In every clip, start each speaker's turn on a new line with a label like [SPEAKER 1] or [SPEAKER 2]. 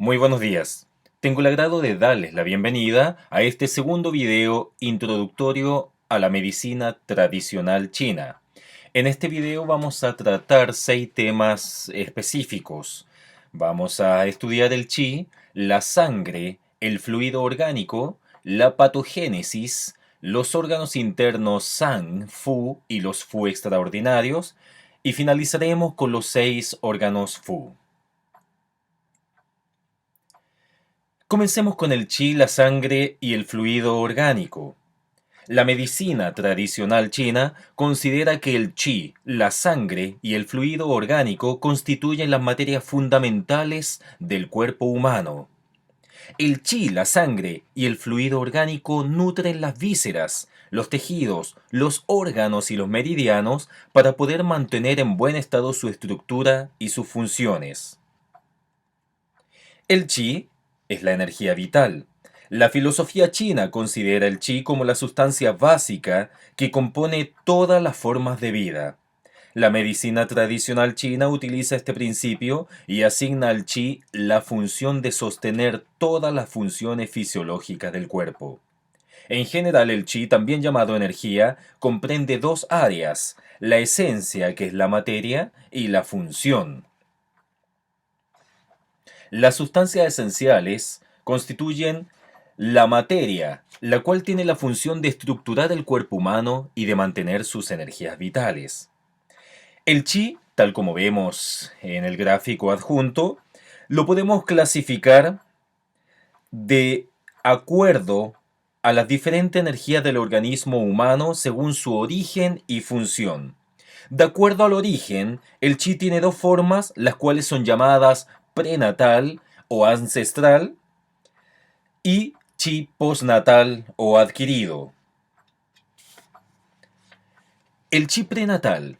[SPEAKER 1] Muy buenos días. Tengo el agrado de darles la bienvenida a este segundo video introductorio a la medicina tradicional china. En este video vamos a tratar 6 temas específicos. Vamos a estudiar el qi, la sangre, el fluido orgánico, la patogénesis, los órganos internos San, Fu y los Fu extraordinarios, y finalizaremos con los 6 órganos Fu. Comencemos con el qi, la sangre y el fluido orgánico. La medicina tradicional china considera que el qi, la sangre y el fluido orgánico constituyen las materias fundamentales del cuerpo humano. El qi, la sangre y el fluido orgánico nutren las vísceras, los tejidos, los órganos y los meridianos para poder mantener en buen estado su estructura y sus funciones. El qi es la energía vital. La filosofía china considera el qi como la sustancia básica que compone todas las formas de vida. La medicina tradicional china utiliza este principio y asigna al qi la función de sostener todas las funciones fisiológicas del cuerpo. En general, el qi, también llamado energía, comprende 2 áreas: la esencia, que es la materia, y la función. Las sustancias esenciales constituyen la materia, la cual tiene la función de estructurar el cuerpo humano y de mantener sus energías vitales. El chi, tal como vemos en el gráfico adjunto, lo podemos clasificar de acuerdo a las diferentes energías del organismo humano según su origen y función. De acuerdo al origen, el chi tiene 2 formas, las cuales son llamadas prenatal o ancestral y chi postnatal o adquirido. El chi prenatal.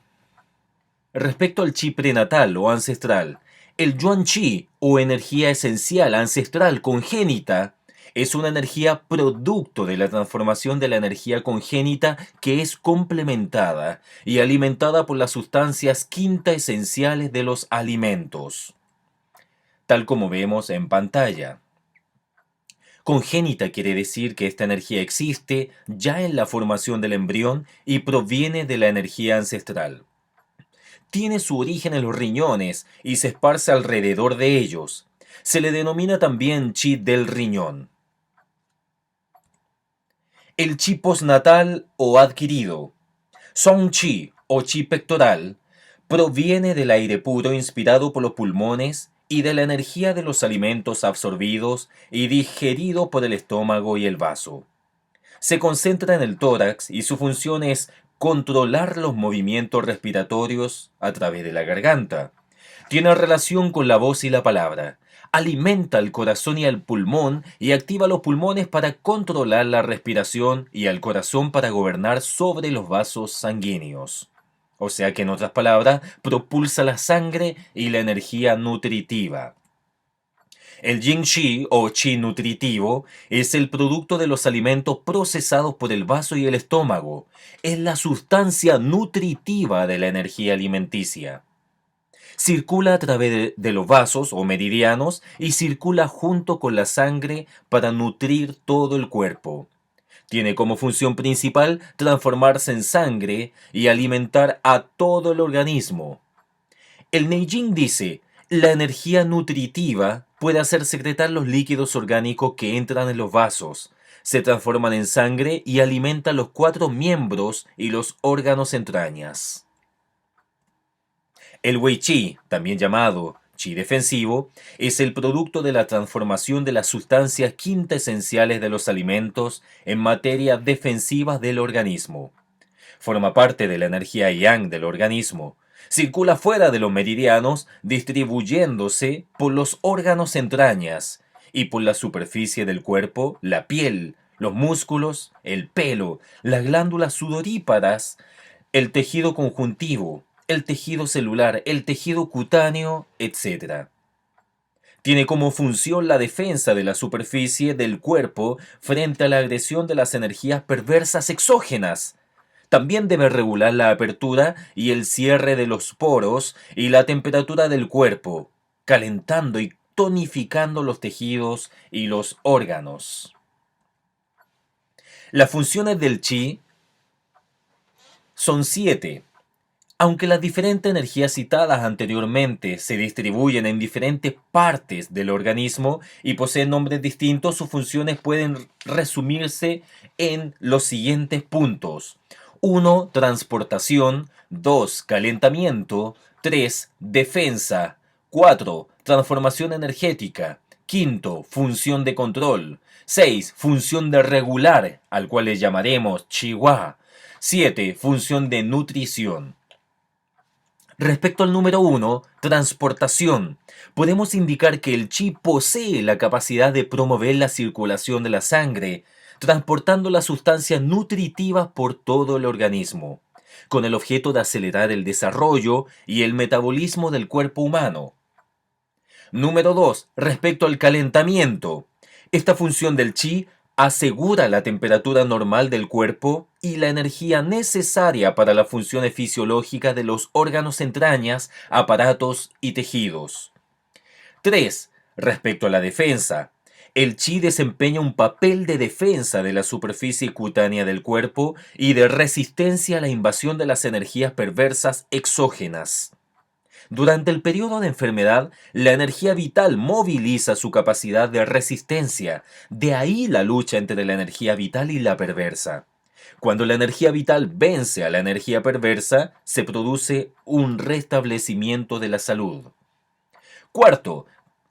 [SPEAKER 1] Respecto al chi prenatal o ancestral, el yuan chi o energía esencial ancestral congénita es una energía producto de la transformación de la energía congénita que es complementada y alimentada por las sustancias quinta esenciales de los alimentos, tal como vemos en pantalla. Congénita quiere decir que esta energía existe ya en la formación del embrión y proviene de la energía ancestral. Tiene su origen en los riñones y se esparce alrededor de ellos. Se le denomina también chi del riñón. El chi postnatal o adquirido, song chi o chi pectoral, proviene del aire puro inspirado por los pulmones y de la energía de los alimentos absorbidos y digerido por el estómago y el vaso. Se concentra en el tórax y su función es controlar los movimientos respiratorios a través de la garganta. Tiene relación con la voz y la palabra. Alimenta el corazón y el pulmón y activa los pulmones para controlar la respiración y al corazón para gobernar sobre los vasos sanguíneos. O sea que en otras palabras, propulsa la sangre y la energía nutritiva. El yin chi o chi nutritivo es el producto de los alimentos procesados por el vaso y el estómago. Es la sustancia nutritiva de la energía alimenticia. Circula a través de los vasos o meridianos y circula junto con la sangre para nutrir todo el cuerpo. Tiene como función principal transformarse en sangre y alimentar a todo el organismo. El Neijing dice: la energía nutritiva puede hacer secretar los líquidos orgánicos que entran en los vasos, se transforman en sangre y alimentan los 4 miembros y los órganos entrañas. El Wei Qi, también llamado Qi defensivo, es el producto de la transformación de las sustancias quinta esenciales de los alimentos en materia defensiva del organismo. Forma parte de la energía yang del organismo. Circula fuera de los meridianos, distribuyéndose por los órganos entrañas y por la superficie del cuerpo, la piel, los músculos, el pelo, las glándulas sudoríparas, el tejido conjuntivo, el tejido celular, el tejido cutáneo, etc. Tiene como función la defensa de la superficie del cuerpo frente a la agresión de las energías perversas exógenas. También debe regular la apertura y el cierre de los poros y la temperatura del cuerpo, calentando y tonificando los tejidos y los órganos. Las funciones del chi son 7. Aunque las diferentes energías citadas anteriormente se distribuyen en diferentes partes del organismo y poseen nombres distintos, sus funciones pueden resumirse en los siguientes puntos. 1. Transportación. 2. Calentamiento. 3. Defensa. 4. Transformación energética. 5. Función de control. 6. Función de regular, al cual le llamaremos Qihua. 7. Función de nutrición. Respecto al número 1, transportación, podemos indicar que el chi posee la capacidad de promover la circulación de la sangre, transportando las sustancias nutritivas por todo el organismo, con el objeto de acelerar el desarrollo y el metabolismo del cuerpo humano. Número 2. Respecto al calentamiento, esta función del chi asegura la temperatura normal del cuerpo y la energía necesaria para las funciones fisiológicas de los órganos, entrañas, aparatos y tejidos. 3. Respecto a la defensa, el chi desempeña un papel de defensa de la superficie cutánea del cuerpo y de resistencia a la invasión de las energías perversas exógenas. Durante el periodo de enfermedad, la energía vital moviliza su capacidad de resistencia. De ahí la lucha entre la energía vital y la perversa. Cuando la energía vital vence a la energía perversa, se produce un restablecimiento de la salud. Cuarto,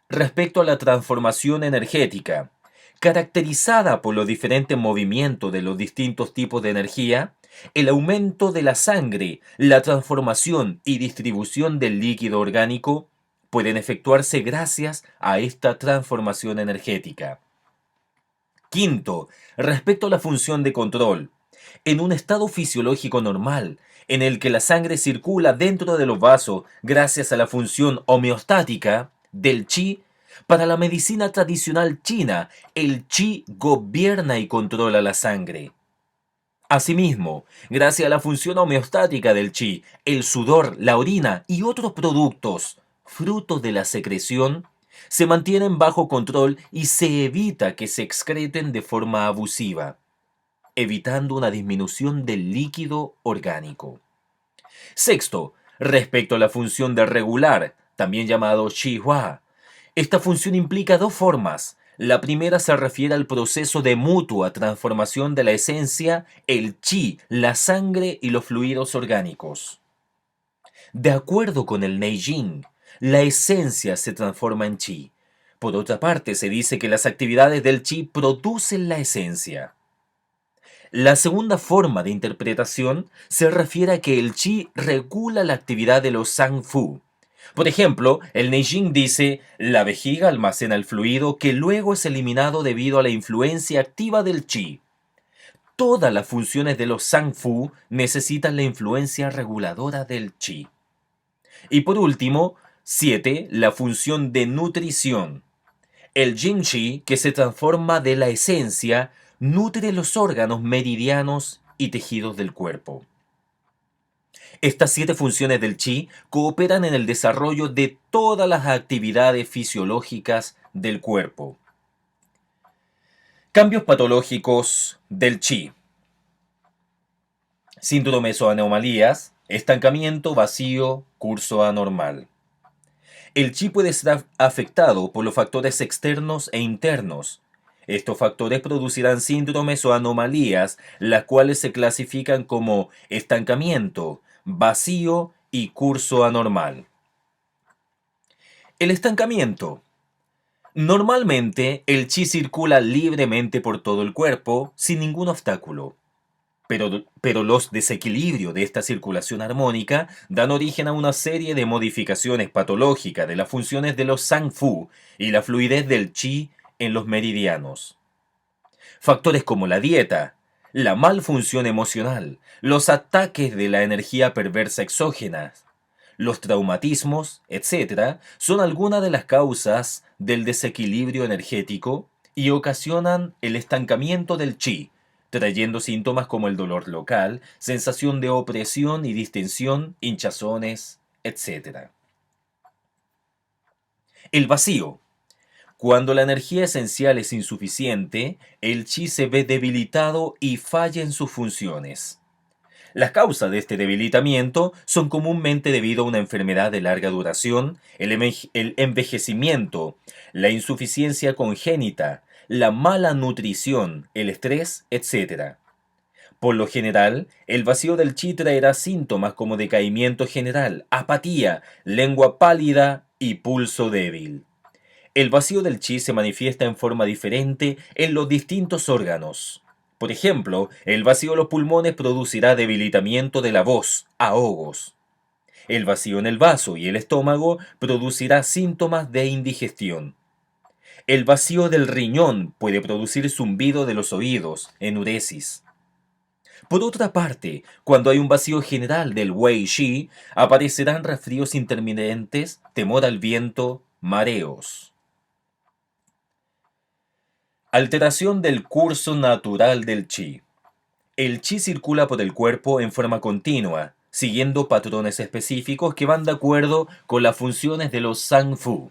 [SPEAKER 1] respecto a la transformación energética, caracterizada por los diferentes movimientos de los distintos tipos de energía, el aumento de la sangre, la transformación y distribución del líquido orgánico pueden efectuarse gracias a esta transformación energética. Quinto, respecto a la función de control, en un estado fisiológico normal, en el que la sangre circula dentro de los vasos gracias a la función homeostática del chi, para la medicina tradicional china, el chi gobierna y controla la sangre. Asimismo, gracias a la función homeostática del chi, el sudor, la orina y otros productos, fruto de la secreción, se mantienen bajo control y se evita que se excreten de forma abusiva, evitando una disminución del líquido orgánico. Sexto, respecto a la función de regular, también llamado Qihua, esta función implica dos formas. La primera se refiere al proceso de mutua transformación de la esencia, el chi, la sangre y los fluidos orgánicos. De acuerdo con el Neijing, la esencia se transforma en chi. Por otra parte, se dice que las actividades del chi producen la esencia. La segunda forma de interpretación se refiere a que el chi regula la actividad de los Zangfu. Por ejemplo, el Neijing dice, la vejiga almacena el fluido que luego es eliminado debido a la influencia activa del chi. Todas las funciones de los Zangfu necesitan la influencia reguladora del chi. Y por último, 7. La función de nutrición. El Jing-Chi, que se transforma de la esencia, nutre los órganos meridianos y tejidos del cuerpo. Estas 7 funciones del chi cooperan en el desarrollo de todas las actividades fisiológicas del cuerpo. Cambios patológicos del chi. Síndromes o anomalías, estancamiento, vacío, curso anormal. El chi puede estar afectado por los factores externos e internos. Estos factores producirán síndromes o anomalías, las cuales se clasifican como estancamiento, vacío y curso anormal. El estancamiento. Normalmente, el chi circula libremente por todo el cuerpo, sin ningún obstáculo. Pero los desequilibrios de esta circulación armónica dan origen a una serie de modificaciones patológicas de las funciones de los Zangfu y la fluidez del chi en los meridianos. Factores como la dieta, la malfunción emocional, los ataques de la energía perversa exógena, los traumatismos, etc., son algunas de las causas del desequilibrio energético y ocasionan el estancamiento del chi, trayendo síntomas como el dolor local, sensación de opresión y distensión, hinchazones, etc. El vacío. Cuando la energía esencial es insuficiente, el chi se ve debilitado y falla en sus funciones. Las causas de este debilitamiento son comúnmente debido a una enfermedad de larga duración, el envejecimiento, la insuficiencia congénita, la mala nutrición, el estrés, etc. Por lo general, el vacío del chi traerá síntomas como decaimiento general, apatía, lengua pálida y pulso débil. El vacío del chi se manifiesta en forma diferente en los distintos órganos. Por ejemplo, el vacío de los pulmones producirá debilitamiento de la voz, ahogos. El vacío en el vaso y el estómago producirá síntomas de indigestión. El vacío del riñón puede producir zumbido de los oídos, enuresis. Por otra parte, cuando hay un vacío general del wei shi, aparecerán resfríos intermitentes, temor al viento, mareos. Alteración del curso natural del chi. El chi circula por el cuerpo en forma continua, siguiendo patrones específicos que van de acuerdo con las funciones de los Zangfu.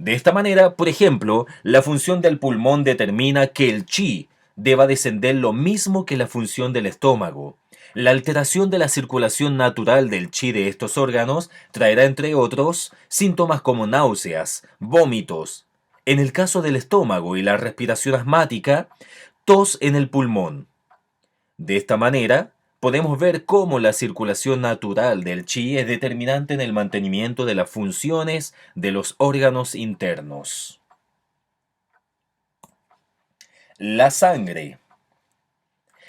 [SPEAKER 1] De esta manera, por ejemplo, la función del pulmón determina que el chi deba descender lo mismo que la función del estómago. La alteración de la circulación natural del chi de estos órganos traerá, entre otros, síntomas como náuseas, vómitos. En el caso del estómago y la respiración asmática, tos en el pulmón. De esta manera, podemos ver cómo la circulación natural del chi es determinante en el mantenimiento de las funciones de los órganos internos. La sangre.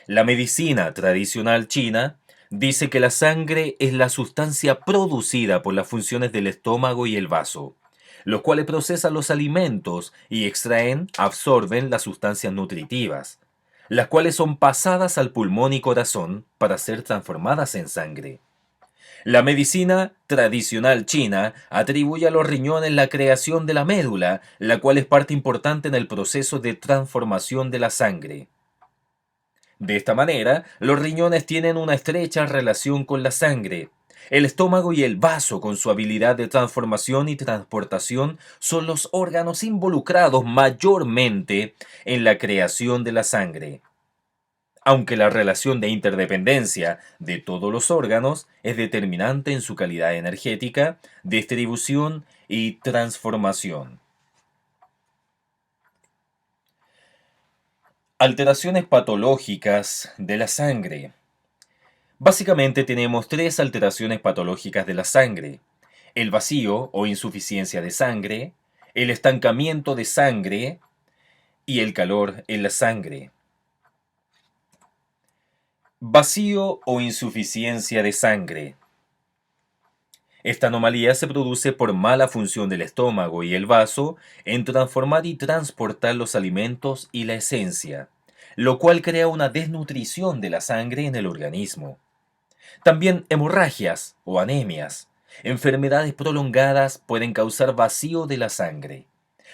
[SPEAKER 1] La medicina tradicional china dice que la sangre es la sustancia producida por las funciones del estómago y el vaso, los cuales procesan los alimentos y extraen, absorben las sustancias nutritivas, las cuales son pasadas al pulmón y corazón para ser transformadas en sangre. La medicina tradicional china atribuye a los riñones la creación de la médula, la cual es parte importante en el proceso de transformación de la sangre. De esta manera, los riñones tienen una estrecha relación con la sangre. El estómago y el vaso, con su habilidad de transformación y transportación, son los órganos involucrados mayormente en la creación de la sangre. Aunque la relación de interdependencia de todos los órganos es determinante en su calidad energética, distribución y transformación. Alteraciones patológicas de la sangre. Básicamente tenemos tres alteraciones patológicas de la sangre: el vacío o insuficiencia de sangre, el estancamiento de sangre y el calor en la sangre. Vacío o insuficiencia de sangre. Esta anomalía se produce por mala función del estómago y el vaso en transformar y transportar los alimentos y la esencia, lo cual crea una desnutrición de la sangre en el organismo. También hemorragias o anemias. Enfermedades prolongadas pueden causar vacío de la sangre.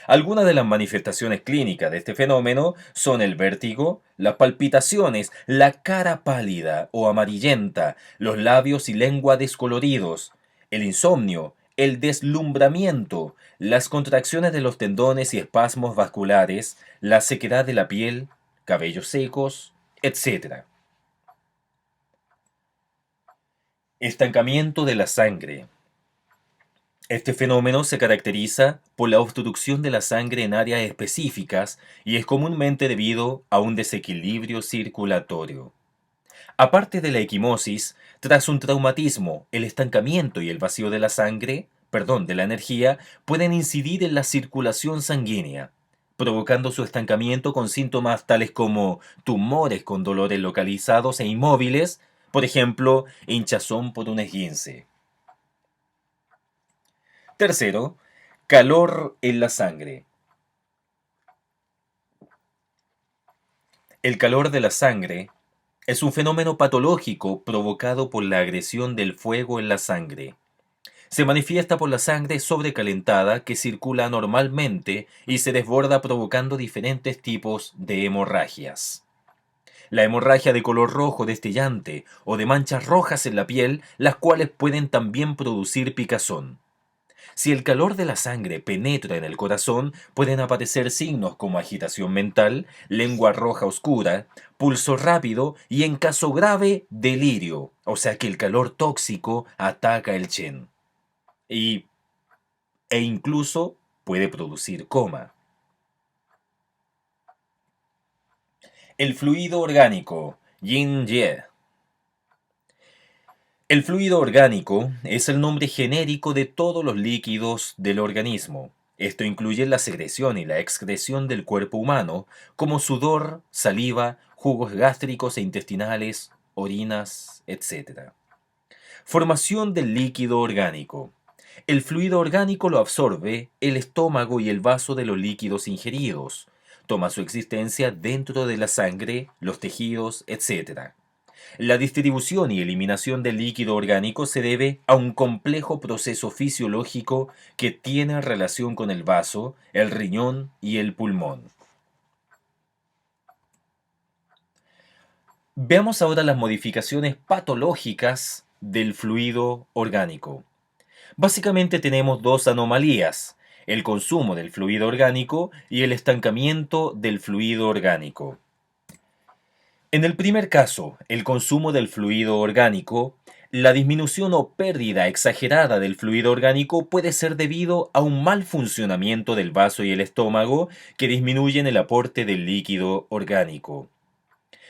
[SPEAKER 1] Algunas de las manifestaciones clínicas de este fenómeno son el vértigo, las palpitaciones, la cara pálida o amarillenta, los labios y lengua descoloridos, el insomnio, el deslumbramiento, las contracciones de los tendones y espasmos vasculares, la sequedad de la piel, cabellos secos, etc. Estancamiento de la sangre. Este fenómeno se caracteriza por la obstrucción de la sangre en áreas específicas y es comúnmente debido a un desequilibrio circulatorio. Aparte de la equimosis, tras un traumatismo, el estancamiento y el vacío de la de la energía, pueden incidir en la circulación sanguínea, provocando su estancamiento con síntomas tales como tumores con dolores localizados e inmóviles, por ejemplo, hinchazón por un esguince. Tercero, calor en la sangre. El calor de la sangre es un fenómeno patológico provocado por la agresión del fuego en la sangre. Se manifiesta por la sangre sobrecalentada que circula anormalmente y se desborda provocando diferentes tipos de hemorragias. La hemorragia de color rojo destellante o de manchas rojas en la piel, las cuales pueden también producir picazón. Si el calor de la sangre penetra en el corazón, pueden aparecer signos como agitación mental, lengua roja oscura, pulso rápido y, en caso grave, delirio. O sea que el calor tóxico ataca el Chen. Y, e incluso puede producir coma. El fluido orgánico, Yin-Ye. El fluido orgánico es el nombre genérico de todos los líquidos del organismo. Esto incluye la secreción y la excreción del cuerpo humano, como sudor, saliva, jugos gástricos e intestinales, orinas, etc. Formación del líquido orgánico. El fluido orgánico lo absorbe el estómago y el vaso de los líquidos ingeridos. Toma su existencia dentro de la sangre, los tejidos, etc. La distribución y eliminación del líquido orgánico se debe a un complejo proceso fisiológico que tiene relación con el vaso, el riñón y el pulmón. Veamos ahora las modificaciones patológicas del fluido orgánico. Básicamente tenemos dos anomalías: el consumo del fluido orgánico y el estancamiento del fluido orgánico. En el primer caso, el consumo del fluido orgánico, la disminución o pérdida exagerada del fluido orgánico puede ser debido a un mal funcionamiento del vaso y el estómago que disminuyen el aporte del líquido orgánico.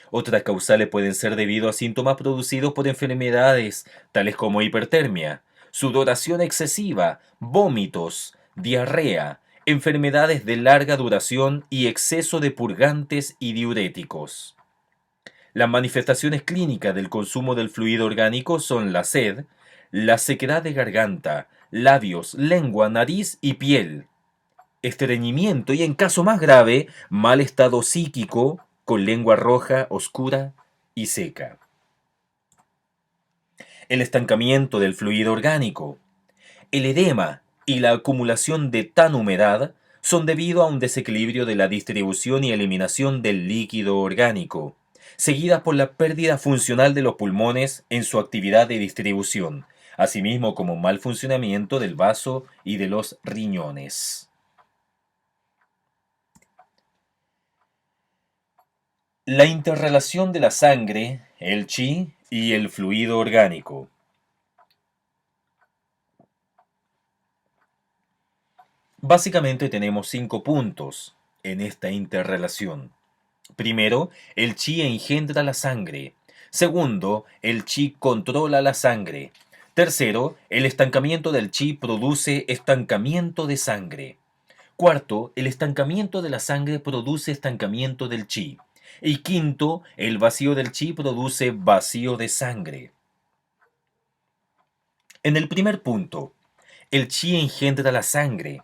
[SPEAKER 1] Otras causales pueden ser debido a síntomas producidos por enfermedades tales como hipertermia, sudoración excesiva, vómitos, diarrea, enfermedades de larga duración y exceso de purgantes y diuréticos. Las manifestaciones clínicas del consumo del fluido orgánico son la sed, la sequedad de garganta, labios, lengua, nariz y piel, estreñimiento y, en caso más grave, mal estado psíquico con lengua roja, oscura y seca. El estancamiento del fluido orgánico. El edema y la acumulación de tan humedad son debido a un desequilibrio de la distribución y eliminación del líquido orgánico, seguidas por la pérdida funcional de los pulmones en su actividad de distribución, asimismo como mal funcionamiento del vaso y de los riñones. La interrelación de la sangre, el chi y el fluido orgánico. Básicamente tenemos 5 puntos en esta interrelación. Primero, el chi engendra la sangre. Segundo, el chi controla la sangre. Tercero, el estancamiento del chi produce estancamiento de sangre. Cuarto, el estancamiento de la sangre produce estancamiento del chi. Y quinto, el vacío del chi produce vacío de sangre. En el primer punto, el chi engendra la sangre.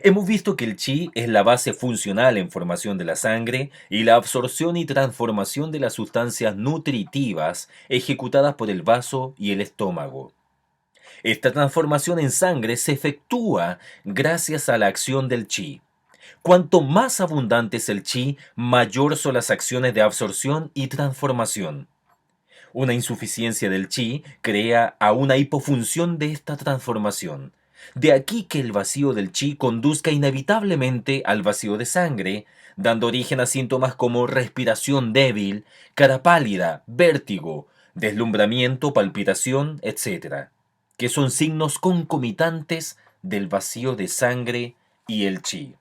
[SPEAKER 1] Hemos visto que el chi es la base funcional en formación de la sangre y la absorción y transformación de las sustancias nutritivas ejecutadas por el vaso y el estómago. Esta transformación en sangre se efectúa gracias a la acción del chi. Cuanto más abundante es el chi, mayor son las acciones de absorción y transformación. Una insuficiencia del chi crea a una hipofunción de esta transformación. De aquí que el vacío del chi conduzca inevitablemente al vacío de sangre, dando origen a síntomas como respiración débil, cara pálida, vértigo, deslumbramiento, palpitación, etc., que son signos concomitantes del vacío de sangre y el chi.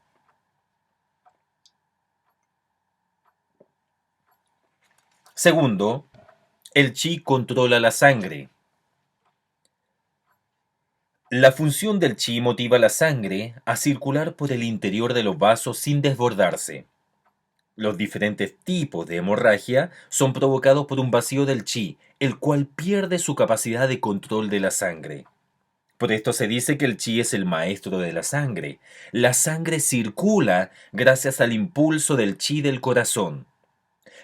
[SPEAKER 1] Segundo, el chi controla la sangre. La función del chi motiva la sangre a circular por el interior de los vasos sin desbordarse. Los diferentes tipos de hemorragia son provocados por un vacío del chi, el cual pierde su capacidad de control de la sangre. Por esto se dice que el chi es el maestro de la sangre. La sangre circula gracias al impulso del chi del corazón,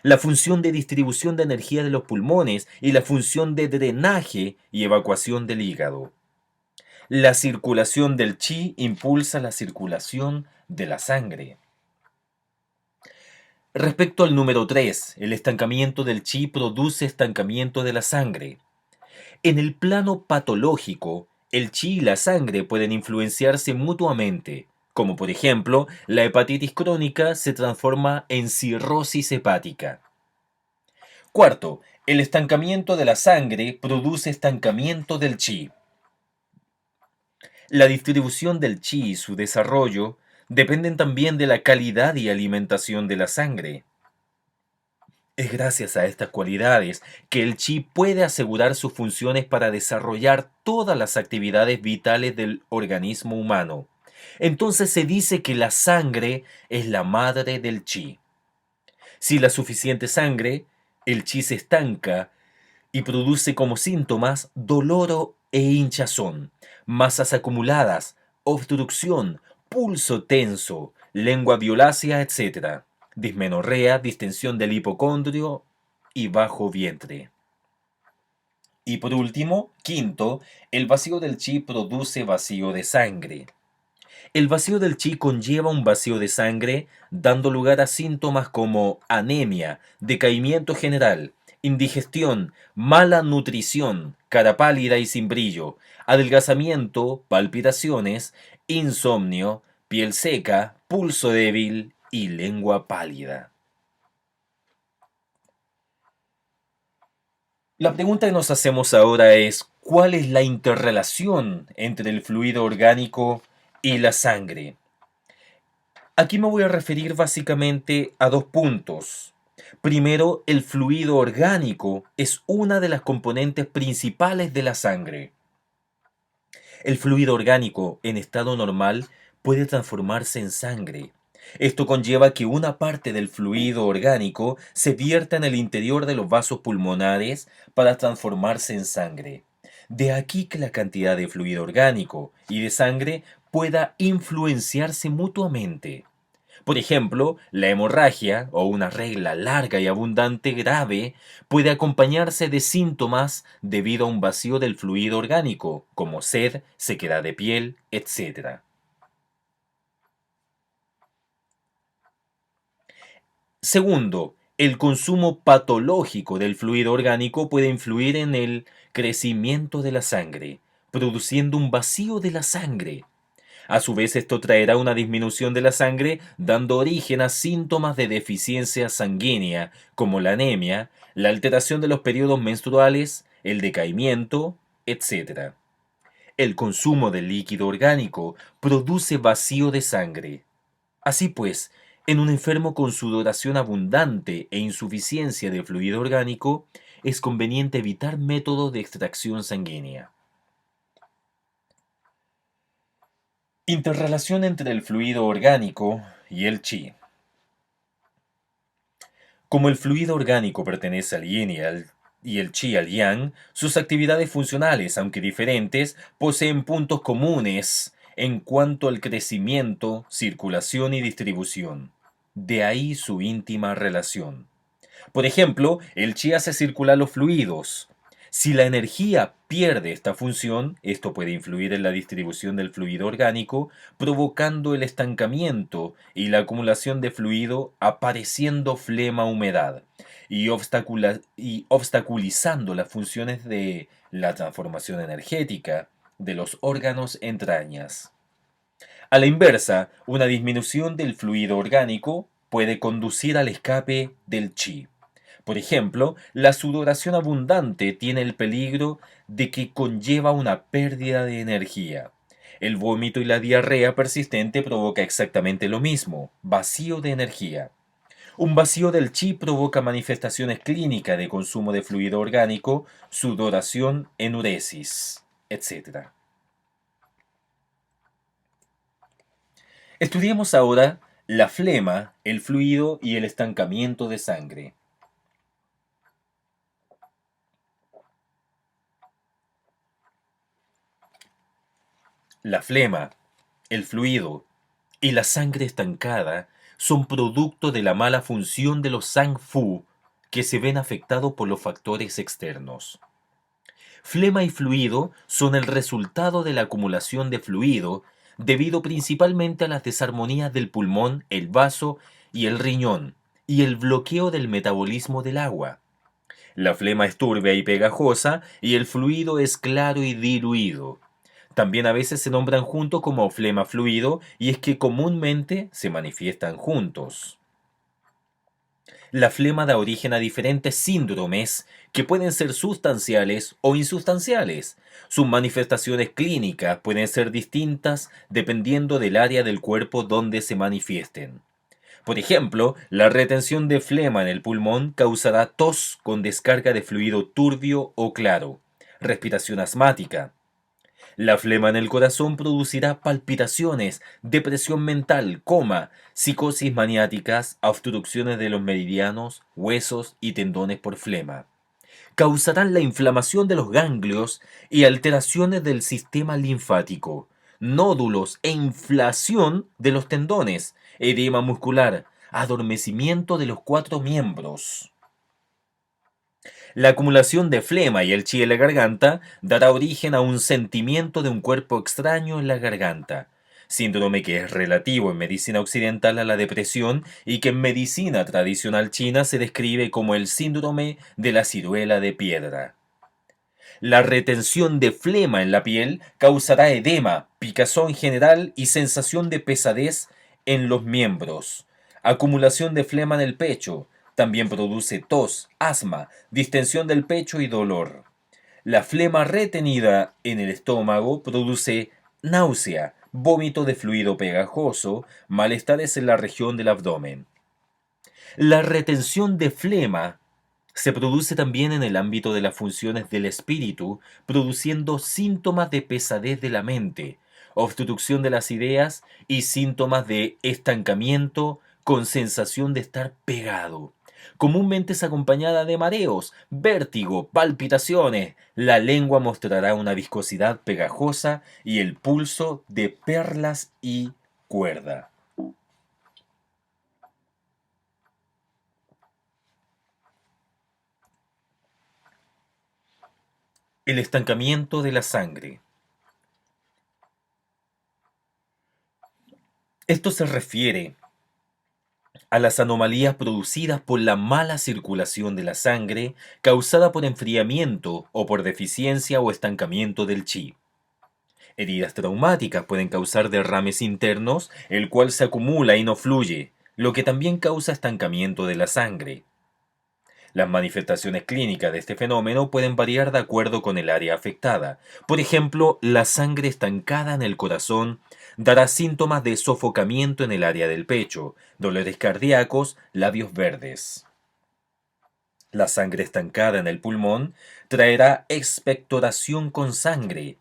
[SPEAKER 1] la función de distribución de energía de los pulmones y la función de drenaje y evacuación del hígado. La circulación del chi impulsa la circulación de la sangre. Respecto al número 3, el estancamiento del chi produce estancamiento de la sangre. En el plano patológico, El chi y la sangre pueden influenciarse mutuamente, como por ejemplo, la hepatitis crónica se transforma en cirrosis hepática. Cuarto, el estancamiento de la sangre produce estancamiento del chi. La distribución del chi y su desarrollo dependen también de la calidad y alimentación de la sangre. Es gracias a estas cualidades que el chi puede asegurar sus funciones para desarrollar todas las actividades vitales del organismo humano. Entonces se dice que la sangre es la madre del chi. Sin la suficiente sangre, el chi se estanca y produce como síntomas dolor e hinchazón, masas acumuladas, obstrucción, pulso tenso, lengua violácea, etc., dismenorrea, distensión del hipocondrio y bajo vientre. Y por último, quinto, el vacío del chi produce vacío de sangre. El vacío del chi conlleva un vacío de sangre, dando lugar a síntomas como anemia, decaimiento general, indigestión, mala nutrición, cara pálida y sin brillo, adelgazamiento, palpitaciones, insomnio, piel seca, pulso débil y lengua pálida. La pregunta que nos hacemos ahora es, ¿cuál es la interrelación entre el fluido orgánico y la sangre? Aquí me voy a referir básicamente a dos puntos. Primero, el fluido orgánico es una de las componentes principales de la sangre. El fluido orgánico en estado normal puede transformarse en sangre. Esto conlleva que una parte del fluido orgánico se vierta en el interior de los vasos pulmonares para transformarse en sangre. De aquí que la cantidad de fluido orgánico y de sangre pueda influenciarse mutuamente. Por ejemplo, la hemorragia o una regla larga y abundante grave puede acompañarse de síntomas debido a un vacío del fluido orgánico, como sed, sequedad de piel, etc. Segundo, el consumo patológico del fluido orgánico puede influir en el crecimiento de la sangre, produciendo un vacío de la sangre. A su vez, esto traerá una disminución de la sangre, dando origen a síntomas de deficiencia sanguínea, como la anemia, la alteración de los periodos menstruales, el decaimiento, etc. El consumo de líquido orgánico produce vacío de sangre. Así pues, en un enfermo con sudoración abundante e insuficiencia de fluido orgánico, es conveniente evitar métodos de extracción sanguínea. Interrelación entre el fluido orgánico y el chi. Como el fluido orgánico pertenece al yin y el chi al yang, sus actividades funcionales, aunque diferentes, poseen puntos comunes en cuanto al crecimiento, circulación y distribución. De ahí su íntima relación. Por ejemplo, el chi hace circular los fluidos. Si la energía pierde esta función, esto puede influir en la distribución del fluido orgánico, provocando el estancamiento y la acumulación de fluido, apareciendo flema-humedad y obstaculizando las funciones de la transformación energética de los órganos entrañas. A la inversa, una disminución del fluido orgánico puede conducir al escape del chi. Por ejemplo, la sudoración abundante tiene el peligro de que conlleva una pérdida de energía. El vómito y la diarrea persistente provoca exactamente lo mismo, vacío de energía. Un vacío del chi provoca manifestaciones clínicas de consumo de fluido orgánico, sudoración, enuresis, etc. Estudiemos ahora la flema, el fluido y el estancamiento de sangre. La flema, el fluido y la sangre estancada son producto de la mala función de los sang-fu que se ven afectados por los factores externos. Flema y fluido son el resultado de la acumulación de fluido debido principalmente a las desarmonías del pulmón, el vaso y el riñón, y el bloqueo del metabolismo del agua. La flema es turbia y pegajosa y el fluido es claro y diluido. También a veces se nombran juntos como flema fluido y es que comúnmente se manifiestan juntos. La flema da origen a diferentes síndromes que pueden ser sustanciales o insustanciales. Sus manifestaciones clínicas pueden ser distintas dependiendo del área del cuerpo donde se manifiesten. Por ejemplo, la retención de flema en el pulmón causará tos con descarga de fluido turbio o claro, respiración asmática. La flema en el corazón producirá palpitaciones, depresión mental, coma, psicosis maniáticas, obstrucciones de los meridianos, huesos y tendones por flema. Causarán la inflamación de los ganglios y alteraciones del sistema linfático, nódulos e inflación de los tendones, edema muscular, adormecimiento de los cuatro miembros. La acumulación de flema y el chi en la garganta dará origen a un sentimiento de un cuerpo extraño en la garganta, síndrome que es relativo en medicina occidental a la depresión y que en medicina tradicional china se describe como el síndrome de la ciruela de piedra. La retención de flema en la piel causará edema, picazón general y sensación de pesadez en los miembros. Acumulación de flema en el pecho también produce tos, asma, distensión del pecho y dolor. La flema retenida en el estómago produce náusea, vómito de fluido pegajoso, malestares en la región del abdomen. La retención de flema se produce también en el ámbito de las funciones del espíritu, produciendo síntomas de pesadez de la mente, obstrucción de las ideas y síntomas de estancamiento con sensación de estar pegado. Comúnmente es acompañada de mareos, vértigo, palpitaciones. La lengua mostrará una viscosidad pegajosa y el pulso de perlas y cuerda. El estancamiento de la sangre. Esto se refiere a las anomalías producidas por la mala circulación de la sangre causada por enfriamiento o por deficiencia o estancamiento del chi. Heridas traumáticas pueden causar derrames internos, el cual se acumula y no fluye, lo que también causa estancamiento de la sangre. Las manifestaciones clínicas de este fenómeno pueden variar de acuerdo con el área afectada. Por ejemplo, la sangre estancada en el corazón dará síntomas de sofocamiento en el área del pecho, dolores cardíacos, labios verdes. La sangre estancada en el pulmón traerá expectoración con sangre.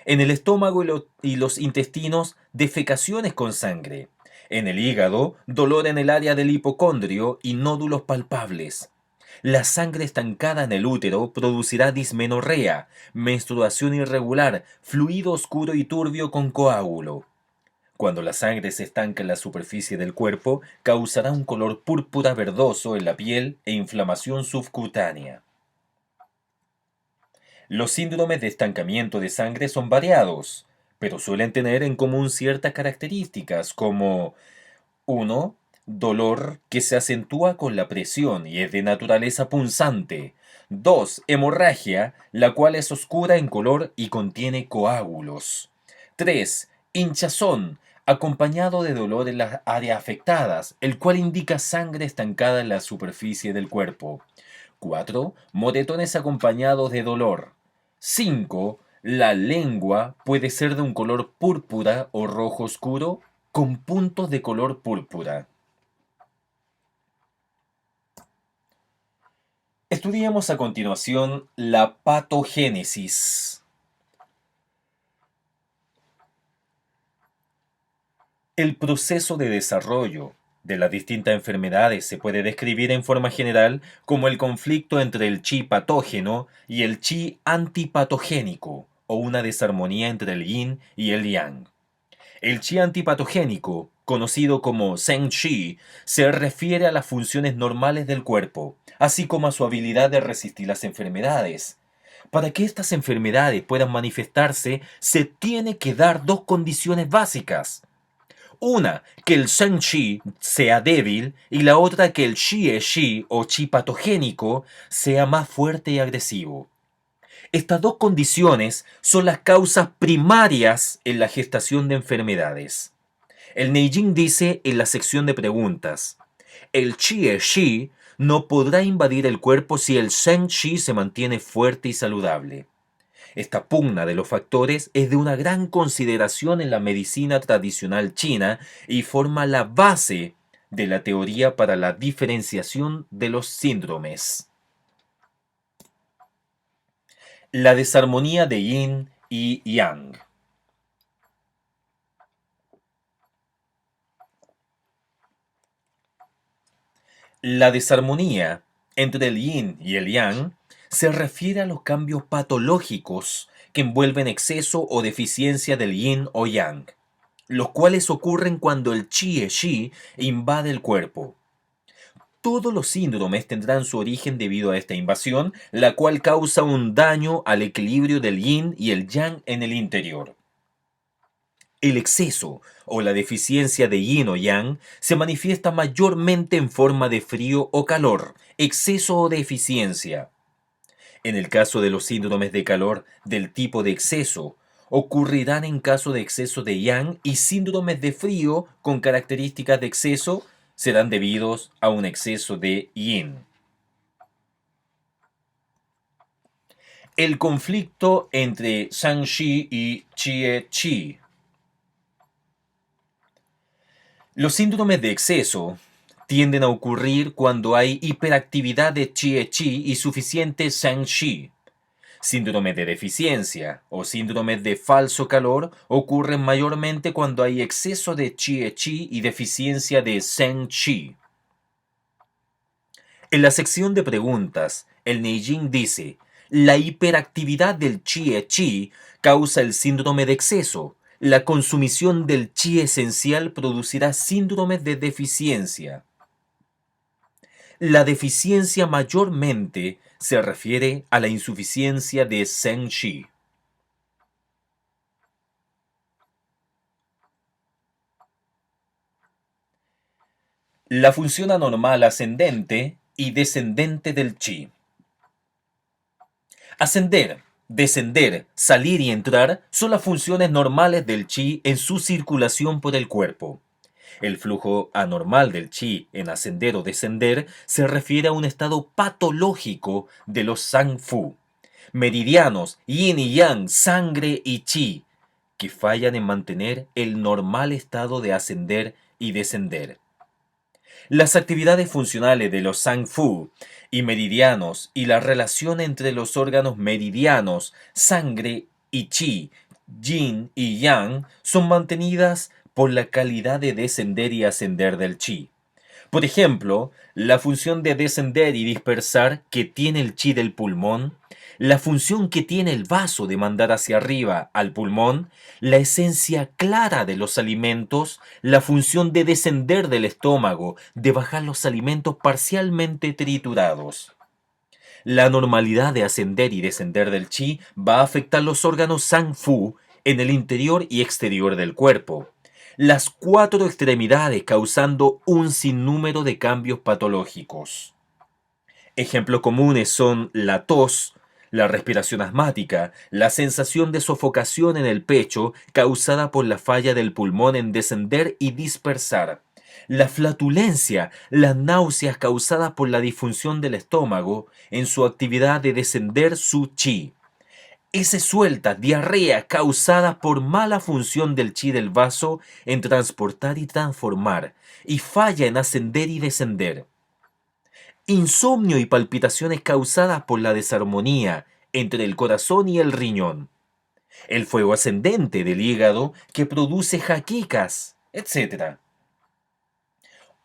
[SPEAKER 1] En el estómago y los intestinos, defecaciones con sangre. En el hígado, dolor en el área del hipocondrio y nódulos palpables. La sangre estancada en el útero producirá dismenorrea, menstruación irregular, fluido oscuro y turbio con coágulo. Cuando la sangre se estanca en la superficie del cuerpo, causará un color púrpura verdoso en la piel e inflamación subcutánea. Los síndromes de estancamiento de sangre son variados, pero suelen tener en común ciertas características como 1. Dolor que se acentúa con la presión y es de naturaleza punzante. 2. Hemorragia, la cual es oscura en color y contiene coágulos. 3. Hinchazón, acompañado de dolor en las áreas afectadas, el cual indica sangre estancada en la superficie del cuerpo. 4. Moretones acompañados de dolor. 5. La lengua puede ser de un color púrpura o rojo oscuro con puntos de color púrpura. Estudiemos a continuación la patogénesis. El proceso de desarrollo de las distintas enfermedades se puede describir en forma general como el conflicto entre el chi patógeno y el chi antipatogénico, o una desarmonía entre el yin y el yang. El chi antipatogénico, conocido como Zeng Qi, se refiere a las funciones normales del cuerpo, así como a su habilidad de resistir las enfermedades. Para que estas enfermedades puedan manifestarse, se tiene que dar dos condiciones básicas. Una, que el Zeng Qi sea débil, y la otra, que el Xie Qi o chi patogénico sea más fuerte y agresivo. Estas dos condiciones son las causas primarias en la gestación de enfermedades. El Neijing dice en la sección de preguntas, el Qi no podrá invadir el cuerpo si el Zheng Qi se mantiene fuerte y saludable. Esta pugna de los factores es de una gran consideración en la medicina tradicional china y forma la base de la teoría para la diferenciación de los síndromes. La desarmonía de yin y yang. La desarmonía entre el yin y el yang se refiere a los cambios patológicos que envuelven exceso o deficiencia del yin o yang, los cuales ocurren cuando el qi invade el cuerpo. Todos los síndromes tendrán su origen debido a esta invasión, la cual causa un daño al equilibrio del yin y el yang en el interior. El exceso o la deficiencia de yin o yang se manifiesta mayormente en forma de frío o calor, exceso o deficiencia. En el caso de los síndromes de calor del tipo de exceso, ocurrirán en caso de exceso de yang, y síndromes de frío con características de exceso serán debidos a un exceso de yin. El conflicto entre Shang-Chi y Jie-Qi. Los síndromes de exceso tienden a ocurrir cuando hay hiperactividad de Jie-Qi y suficiente Shang-Chi. Síndromes de deficiencia o síndromes de falso calor ocurren mayormente cuando hay exceso de Jie-Qi y deficiencia de Shang-Chi. En la sección de preguntas, el Neijing dice, la hiperactividad del Jie-Qi causa el síndrome de exceso. La consumición del chi esencial producirá síndromes de deficiencia. La deficiencia mayormente se refiere a la insuficiencia de Shang-Chi. La función anormal ascendente y descendente del chi. Ascender, descender, salir y entrar son las funciones normales del chi en su circulación por el cuerpo. El flujo anormal del chi en ascender o descender se refiere a un estado patológico de los Sang-Fu, meridianos, yin y yang, sangre y chi, que fallan en mantener el normal estado de ascender y descender. Las actividades funcionales de los Sang-Fu y meridianos y la relación entre los órganos meridianos, sangre y chi, yin y yang, son mantenidas por la calidad de descender y ascender del chi. Por ejemplo, la función de descender y dispersar que tiene el chi del pulmón, la función que tiene el vaso de mandar hacia arriba al pulmón, la esencia clara de los alimentos, la función de descender del estómago, de bajar los alimentos parcialmente triturados. La normalidad de ascender y descender del chi va a afectar los órganos Sang-Fu en el interior y exterior del cuerpo, las cuatro extremidades causando un sinnúmero de cambios patológicos. Ejemplos comunes son la tos, la respiración asmática, la sensación de sofocación en el pecho causada por la falla del pulmón en descender y dispersar, la flatulencia, las náuseas causadas por la disfunción del estómago en su actividad de descender su chi, heces sueltas, diarrea causadas por mala función del chi del vaso en transportar y transformar, y falla en ascender y descender. Insomnio y palpitaciones causadas por la desarmonía entre el corazón y el riñón. El fuego ascendente del hígado que produce jaquecas, etc.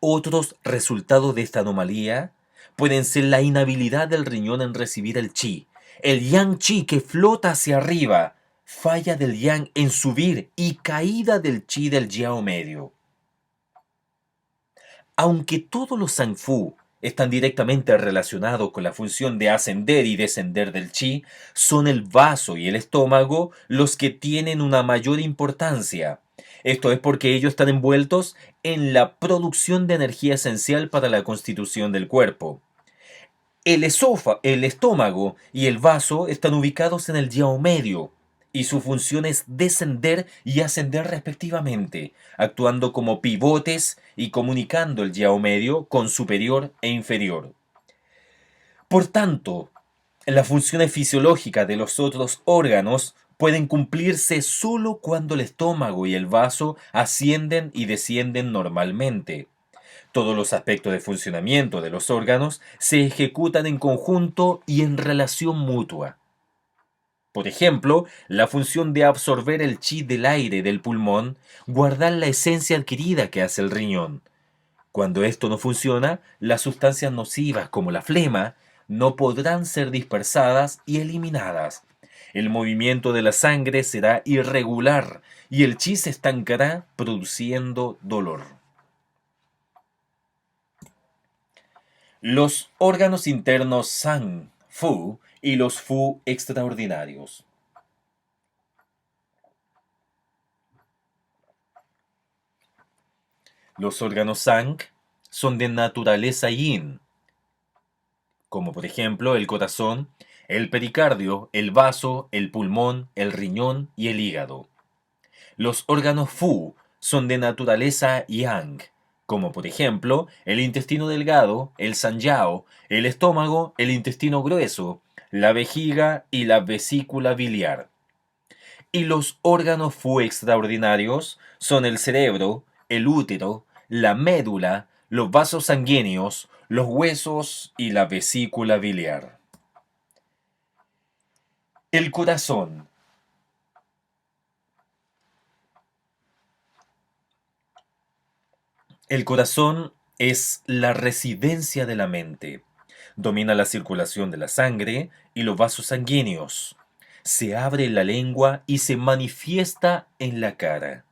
[SPEAKER 1] Otros resultados de esta anomalía pueden ser la inhabilidad del riñón en recibir el chi, el yang chi que flota hacia arriba, falla del yang en subir y caída del chi del yao medio. Aunque todos los Sang-Fu están directamente relacionados con la función de ascender y descender del chi, son el vaso y el estómago los que tienen una mayor importancia. Esto es porque ellos están envueltos en la producción de energía esencial para la constitución del cuerpo. El estómago y el vaso están ubicados en el yao medio, y su función es descender y ascender respectivamente, actuando como pivotes y comunicando el yao medio con superior e inferior. Por tanto, las funciones fisiológicas de los otros órganos pueden cumplirse solo cuando el estómago y el vaso ascienden y descienden normalmente. Todos los aspectos de funcionamiento de los órganos se ejecutan en conjunto y en relación mutua. Por ejemplo, la función de absorber el chi del aire del pulmón, guardar la esencia adquirida que hace el riñón. Cuando esto no funciona, las sustancias nocivas como la flema no podrán ser dispersadas y eliminadas. El movimiento de la sangre será irregular y el chi se estancará produciendo dolor. Los órganos internos Sang, Fu y los Fu extraordinarios. Los órganos Sang son de naturaleza Yin, como por ejemplo el corazón, el pericardio, el vaso, el pulmón, el riñón y el hígado. Los órganos Fu son de naturaleza Yang, como por ejemplo el intestino delgado, el sanyao, el estómago, el intestino grueso, la vejiga y la vesícula biliar. Y los órganos Fu extraordinarios son el cerebro, el útero, la médula, los vasos sanguíneos, los huesos y la vesícula biliar. El corazón. El corazón es la residencia de la mente. Domina la circulación de la sangre y los vasos sanguíneos. Se abre la lengua y se manifiesta en la cara.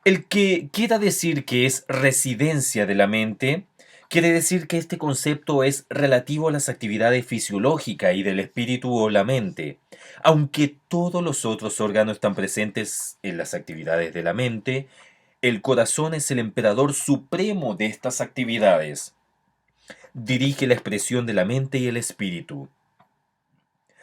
[SPEAKER 1] El que quiera decir que es residencia de la mente, quiere decir que este concepto es relativo a las actividades fisiológicas y del espíritu o la mente. Aunque todos los otros órganos están presentes en las actividades de la mente, el corazón es el emperador supremo de estas actividades. Dirige la expresión de la mente y el espíritu.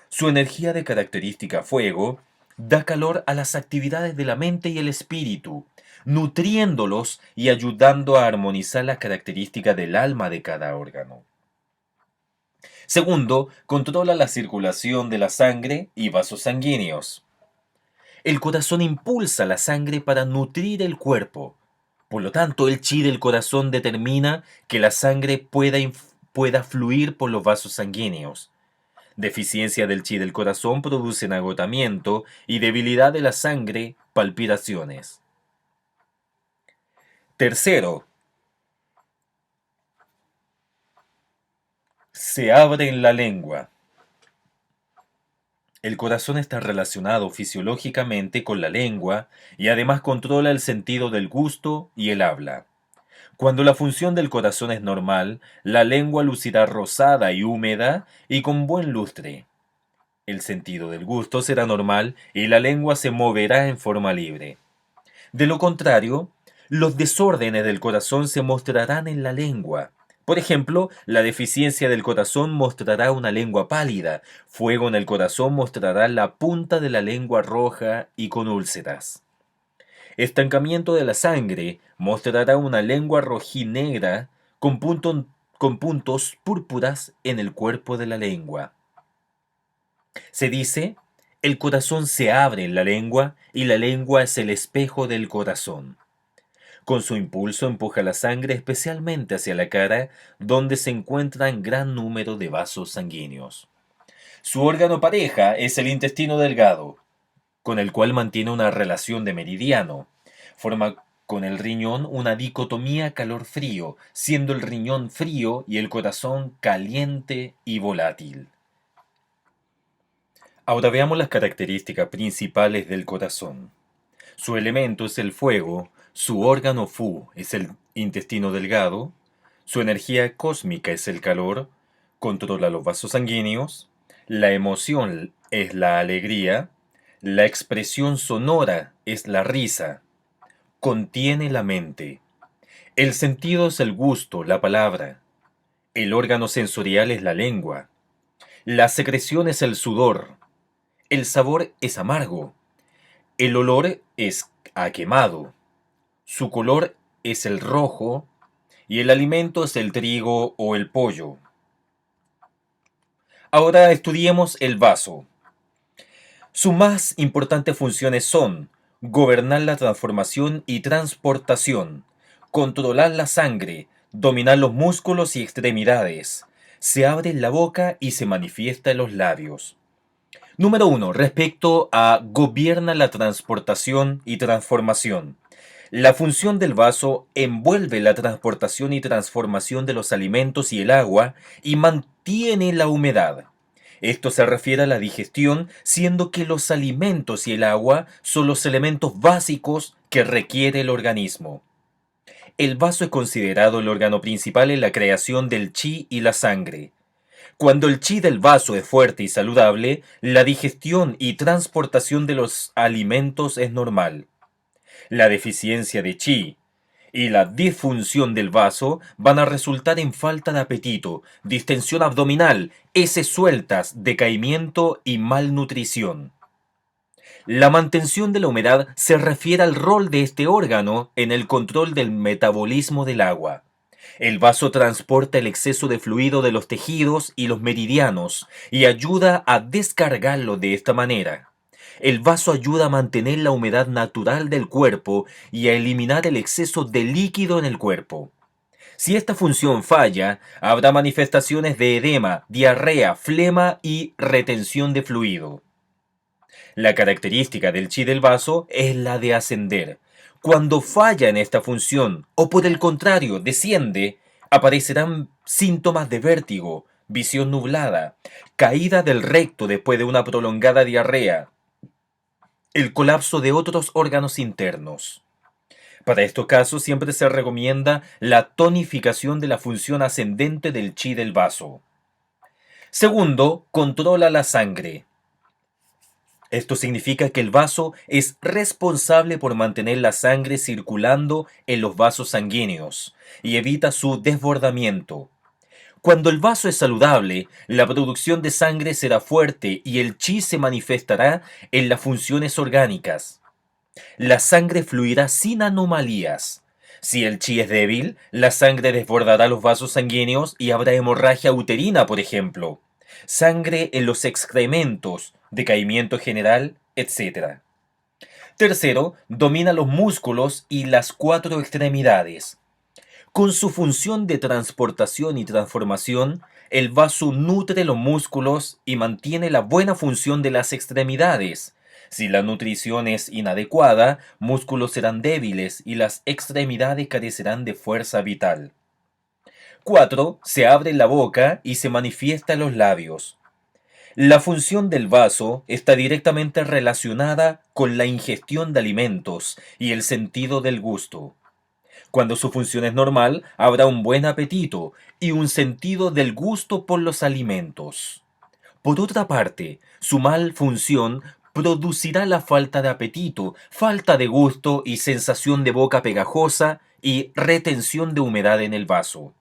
[SPEAKER 1] Su energía de característica fuego da calor a las actividades de la mente y el espíritu, nutriéndolos y ayudando a armonizar las características del alma de cada órgano. Segundo, controla la circulación de la sangre y vasos sanguíneos. El corazón impulsa la sangre para nutrir el cuerpo. Por lo tanto, el chi del corazón determina que la sangre pueda fluir por los vasos sanguíneos. Deficiencia del chi del corazón producen agotamiento y debilidad de la sangre, palpitaciones. Tercero, se abre en la lengua. El corazón está relacionado fisiológicamente con la lengua y además controla el sentido del gusto y el habla. Cuando la función del corazón es normal, la lengua lucirá rosada y húmeda y con buen lustre. El sentido del gusto será normal y la lengua se moverá en forma libre. De lo contrario, los desórdenes del corazón se mostrarán en la lengua. Por ejemplo, la deficiencia del corazón mostrará una lengua pálida, fuego en el corazón mostrará la punta de la lengua roja y con úlceras. Estancamiento de la sangre mostrará una lengua rojinegra con puntos púrpuras en el cuerpo de la lengua. Se dice, el corazón se abre en la lengua y la lengua es el espejo del corazón. Con su impulso empuja la sangre especialmente hacia la cara, donde se encuentran gran número de vasos sanguíneos. Su órgano pareja es el intestino delgado, con el cual mantiene una relación de meridiano. Forma con el riñón una dicotomía calor-frío, siendo el riñón frío y el corazón caliente y volátil. Ahora veamos las características principales del corazón. Su elemento es el fuego, su órgano Fu es el intestino delgado, su energía cósmica es el calor, controla los vasos sanguíneos, la emoción es la alegría, la expresión sonora es la risa, contiene la mente, el sentido es el gusto, la palabra, El órgano sensorial es la lengua. La secreción es el sudor. El sabor es amargo. El olor es a quemado. Su color es el rojo. Y el alimento es el trigo o el pollo. Ahora estudiemos el vaso. Sus más importantes funciones son gobernar la transformación y transportación, controlar la sangre, dominar los músculos y extremidades. Se abre en la boca y se manifiesta en los labios. Número 1. Respecto a gobierna la transportación y transformación. La función del vaso envuelve la transportación y transformación de los alimentos y el agua y mantiene la humedad. Esto se refiere a la digestión, siendo que los alimentos y el agua son los elementos básicos que requiere el organismo. El vaso es considerado el órgano principal en la creación del chi y la sangre. Cuando el chi del vaso es fuerte y saludable, la digestión y transportación de los alimentos es normal. La deficiencia de chi y la disfunción del vaso van a resultar en falta de apetito, distensión abdominal, heces sueltas, decaimiento y malnutrición. La mantención de la humedad se refiere al rol de este órgano en el control del metabolismo del agua. El vaso transporta el exceso de fluido de los tejidos y los meridianos y ayuda a descargarlo de esta manera. El vaso ayuda a mantener la humedad natural del cuerpo y a eliminar el exceso de líquido en el cuerpo. Si esta función falla, habrá manifestaciones de edema, diarrea, flema y retención de fluido. La característica del chi del vaso es la de ascender. Cuando falla en esta función, o por el contrario, desciende, aparecerán síntomas de vértigo, visión nublada, caída del recto después de una prolongada diarrea, el colapso de otros órganos internos. Para estos casos siempre se recomienda la tonificación de la función ascendente del chi del vaso. Segundo, controla la sangre. Esto significa que el vaso es responsable por mantener la sangre circulando en los vasos sanguíneos y evita su desbordamiento. Cuando el vaso es saludable, la producción de sangre será fuerte y el chi se manifestará en las funciones orgánicas. La sangre fluirá sin anomalías. Si el chi es débil, la sangre desbordará los vasos sanguíneos y habrá hemorragia uterina, por ejemplo. Sangre en los excrementos, decaimiento general, etc. Tercero, domina los músculos y las cuatro extremidades. Con su función de transportación y transformación, el vaso nutre los músculos y mantiene la buena función de las extremidades. Si la nutrición es inadecuada, músculos serán débiles y las extremidades carecerán de fuerza vital. 4. Se abre la boca y se manifiesta en los labios. La función del vaso está directamente relacionada con la ingestión de alimentos y el sentido del gusto. Cuando su función es normal, habrá un buen apetito y un sentido del gusto por los alimentos. Por otra parte, su mal función producirá la falta de apetito, falta de gusto y sensación de boca pegajosa y retención de humedad en el vaso.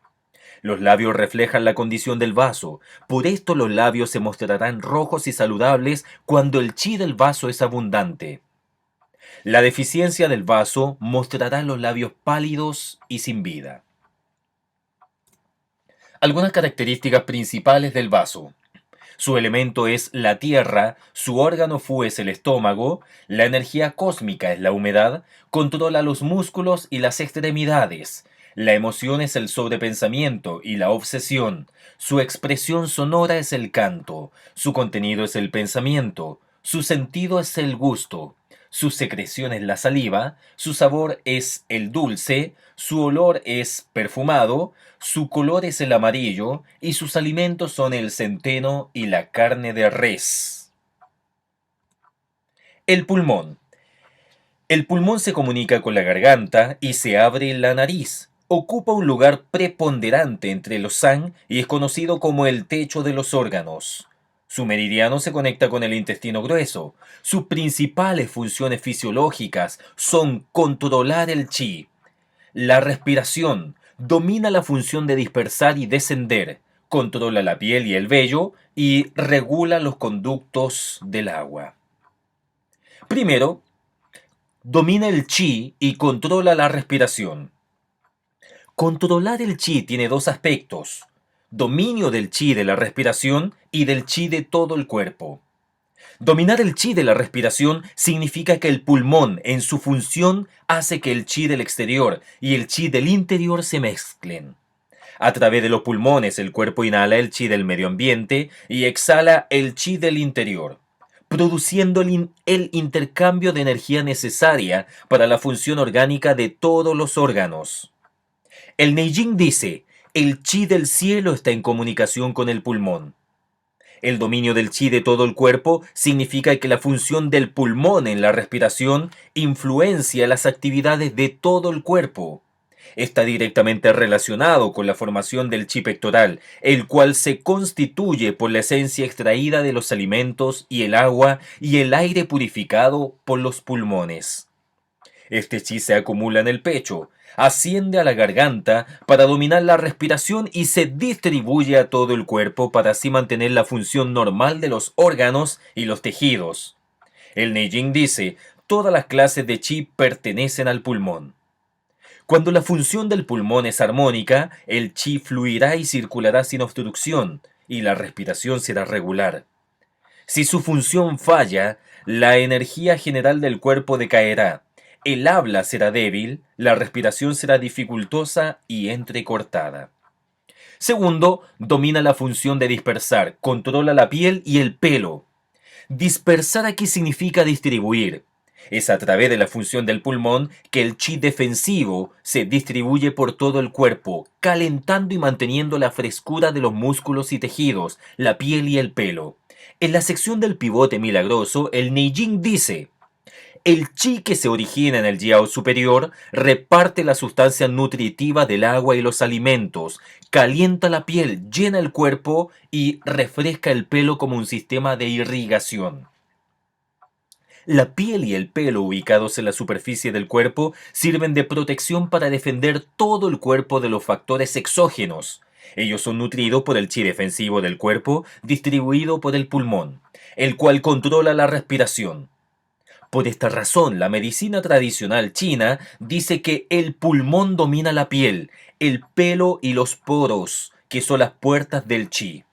[SPEAKER 1] Los labios reflejan la condición del vaso, por esto los labios se mostrarán rojos y saludables cuando el chi del vaso es abundante. La deficiencia del vaso mostrará los labios pálidos y sin vida. Algunas características principales del vaso. Su elemento es la tierra, su órgano fu es el estómago, la energía cósmica es la humedad, controla los músculos y las extremidades. La emoción es el sobrepensamiento y la obsesión. Su expresión sonora es el canto. Su contenido es el pensamiento. Su sentido es el gusto. Su secreción es la saliva. Su sabor es el dulce. Su olor es perfumado. Su color es el amarillo. Y sus alimentos son el centeno y la carne de res. El pulmón. El pulmón se comunica con la garganta y se abre la nariz. Ocupa un lugar preponderante entre los san y es conocido como el techo de los órganos. Su meridiano se conecta con el intestino grueso. Sus principales funciones fisiológicas son controlar el chi, la respiración, domina la función de dispersar y descender, controla la piel y el vello y regula los conductos del agua. Primero, domina el chi y controla la respiración. Controlar el chi tiene dos aspectos: dominio del chi de la respiración y del chi de todo el cuerpo. Dominar el chi de la respiración significa que el pulmón, en su función, hace que el chi del exterior y el chi del interior se mezclen. A través de los pulmones, el cuerpo inhala el chi del medio ambiente y exhala el chi del interior, produciendo el intercambio de energía necesaria para la función orgánica de todos los órganos. El Neijing dice: el chi del cielo está en comunicación con el pulmón. El dominio del chi de todo el cuerpo significa que la función del pulmón en la respiración influencia las actividades de todo el cuerpo. Está directamente relacionado con la formación del chi pectoral, el cual se constituye por la esencia extraída de los alimentos y el agua y el aire purificado por los pulmones. Este chi se acumula en el pecho, asciende a la garganta para dominar la respiración y se distribuye a todo el cuerpo para así mantener la función normal de los órganos y los tejidos. El Neijing dice: todas las clases de chi pertenecen al pulmón. Cuando la función del pulmón es armónica, el chi fluirá y circulará sin obstrucción, y la respiración será regular. Si su función falla, la energía general del cuerpo decaerá, el habla será débil, la respiración será dificultosa y entrecortada. Segundo, domina la función de dispersar, controla la piel y el pelo. Dispersar aquí significa distribuir. Es a través de la función del pulmón que el chi defensivo se distribuye por todo el cuerpo, calentando y manteniendo la frescura de los músculos y tejidos, la piel y el pelo. En la sección del pivote milagroso, el Neijing dice: el chi que se origina en el Jiao superior reparte la sustancia nutritiva del agua y los alimentos, calienta la piel, llena el cuerpo y refresca el pelo como un sistema de irrigación. La piel y el pelo ubicados en la superficie del cuerpo sirven de protección para defender todo el cuerpo de los factores exógenos. Ellos son nutridos por el chi defensivo del cuerpo, distribuido por el pulmón, el cual controla la respiración. Por esta razón, la medicina tradicional china dice que el pulmón domina la piel, el pelo y los poros, que son las puertas del chi.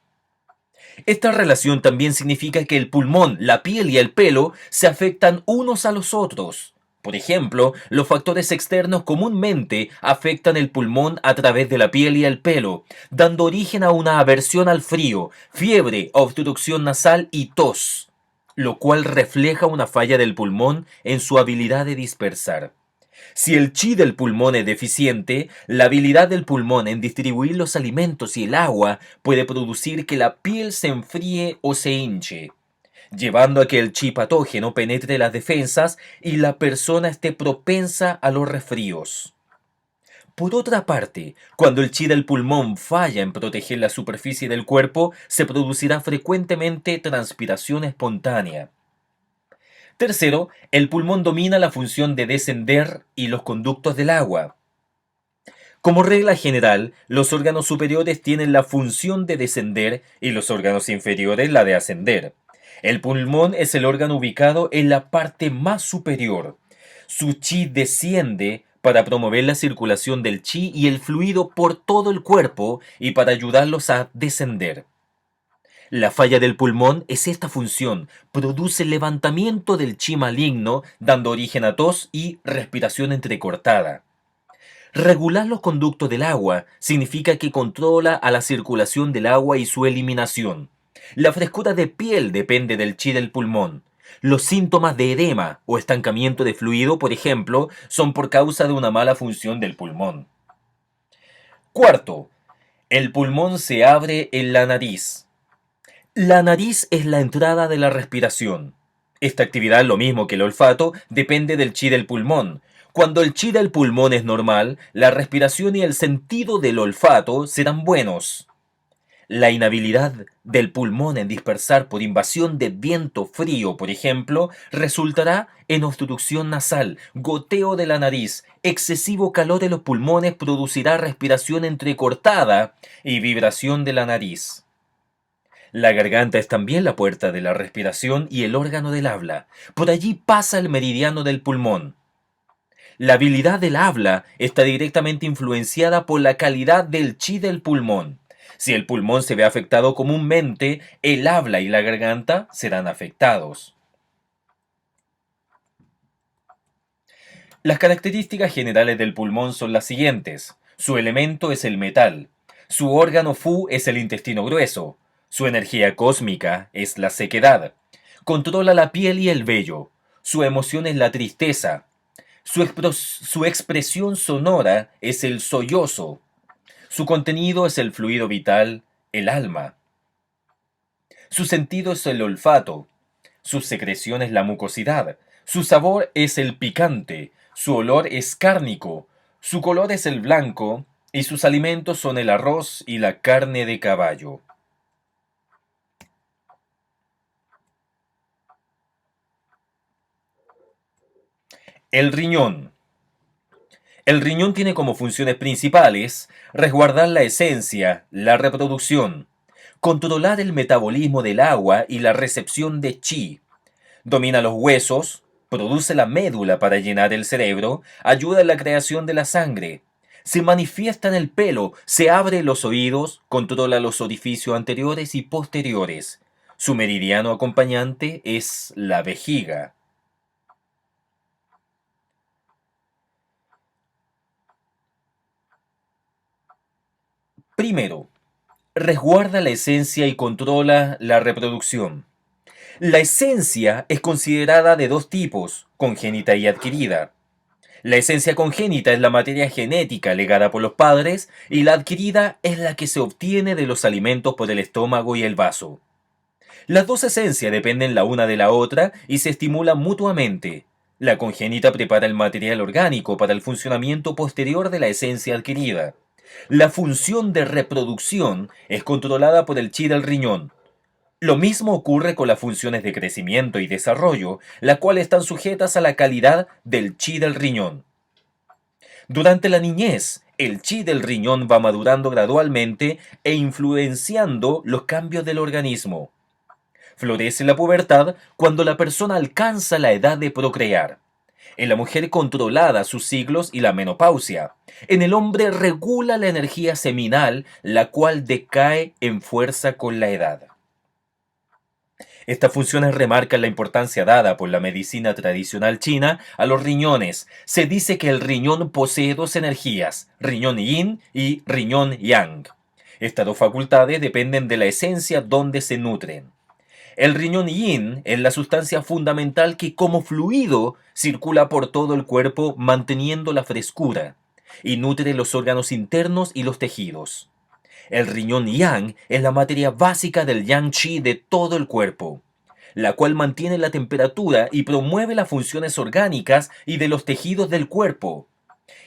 [SPEAKER 1] Esta relación también significa que el pulmón, la piel y el pelo se afectan unos a los otros. Por ejemplo, los factores externos comúnmente afectan el pulmón a través de la piel y el pelo, dando origen a una aversión al frío, fiebre, obstrucción nasal y tos, lo cual refleja una falla del pulmón en su habilidad de dispersar. Si el chi del pulmón es deficiente, la habilidad del pulmón en distribuir los alimentos y el agua puede producir que la piel se enfríe o se hinche, llevando a que el chi patógeno penetre las defensas y la persona esté propensa a los resfríos. Por otra parte, cuando el chi del pulmón falla en proteger la superficie del cuerpo, se producirá frecuentemente transpiración espontánea. Tercero, el pulmón domina la función de descender y los conductos del agua. Como regla general, los órganos superiores tienen la función de descender y los órganos inferiores la de ascender. El pulmón es el órgano ubicado en la parte más superior. Su chi desciende para promover la circulación del chi y el fluido por todo el cuerpo y para ayudarlos a descender. La falla del pulmón es esta función, produce el levantamiento del chi maligno, dando origen a tos y respiración entrecortada. Regular los conductos del agua significa que controla a la circulación del agua y su eliminación. La frescura de piel depende del chi del pulmón. Los síntomas de edema o estancamiento de fluido, por ejemplo, son por causa de una mala función del pulmón. Cuarto, el pulmón se abre en la nariz. La nariz es la entrada de la respiración. Esta actividad, lo mismo que el olfato, depende del chi del pulmón. Cuando el chi del pulmón es normal, la respiración y el sentido del olfato serán buenos. La inhabilidad del pulmón en dispersar por invasión de viento frío, por ejemplo, resultará en obstrucción nasal, goteo de la nariz, excesivo calor en los pulmones producirá respiración entrecortada y vibración de la nariz. La garganta es también la puerta de la respiración y el órgano del habla. Por allí pasa el meridiano del pulmón. La habilidad del habla está directamente influenciada por la calidad del chi del pulmón. Si el pulmón se ve afectado comúnmente, el habla y la garganta serán afectados. Las características generales del pulmón son las siguientes. Su elemento es el metal. Su órgano Fu es el intestino grueso. Su energía cósmica es la sequedad. Controla la piel y el vello. Su emoción es la tristeza. Su expresión sonora es el sollozo. Su contenido es el fluido vital, el alma. Su sentido es el olfato. Su secreción es la mucosidad. Su sabor es el picante. Su olor es cárnico. Su color es el blanco. Y sus alimentos son el arroz y la carne de caballo. El riñón. El riñón tiene como funciones principales resguardar la esencia, la reproducción, controlar el metabolismo del agua y la recepción de chi, domina los huesos, produce la médula para llenar el cerebro, ayuda en la creación de la sangre, se manifiesta en el pelo, se abre los oídos, controla los orificios anteriores y posteriores. Su meridiano acompañante es la vejiga. Primero, resguarda la esencia y controla la reproducción. La esencia es considerada de dos tipos, congénita y adquirida. La esencia congénita es la materia genética legada por los padres y la adquirida es la que se obtiene de los alimentos por el estómago y el vaso. Las dos esencias dependen la una de la otra y se estimulan mutuamente. La congénita prepara el material orgánico para el funcionamiento posterior de la esencia adquirida. La función de reproducción es controlada por el chi del riñón. Lo mismo ocurre con las funciones de crecimiento y desarrollo, las cuales están sujetas a la calidad del chi del riñón. Durante la niñez, el chi del riñón va madurando gradualmente e influenciando los cambios del organismo. Florece la pubertad cuando la persona alcanza la edad de procrear. En la mujer controlada sus ciclos y la menopausia. En el hombre regula la energía seminal, la cual decae en fuerza con la edad. Estas funciones remarcan la importancia dada por la medicina tradicional china a los riñones. Se dice que el riñón posee dos energías, riñón yin y riñón yang. Estas dos facultades dependen de la esencia donde se nutren. El riñón yin es la sustancia fundamental que como fluido circula por todo el cuerpo manteniendo la frescura y nutre los órganos internos y los tejidos. El riñón yang es la materia básica del yang chi de todo el cuerpo, la cual mantiene la temperatura y promueve las funciones orgánicas y de los tejidos del cuerpo.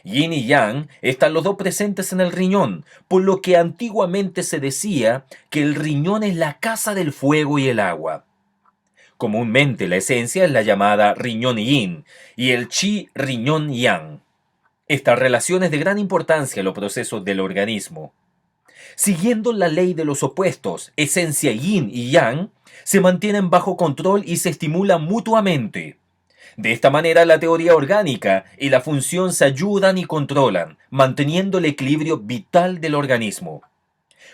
[SPEAKER 1] Yin y yang están los dos presentes en el riñón, por lo que antiguamente se decía que el riñón es la casa del fuego y el agua. Comúnmente la esencia es la llamada riñón yin y el chi riñón yang. Esta relación es de gran importancia en los procesos del organismo. Siguiendo la ley de los opuestos, esencia yin y yang, se mantienen bajo control y se estimulan mutuamente. De esta manera la teoría orgánica y la función se ayudan y controlan, manteniendo el equilibrio vital del organismo.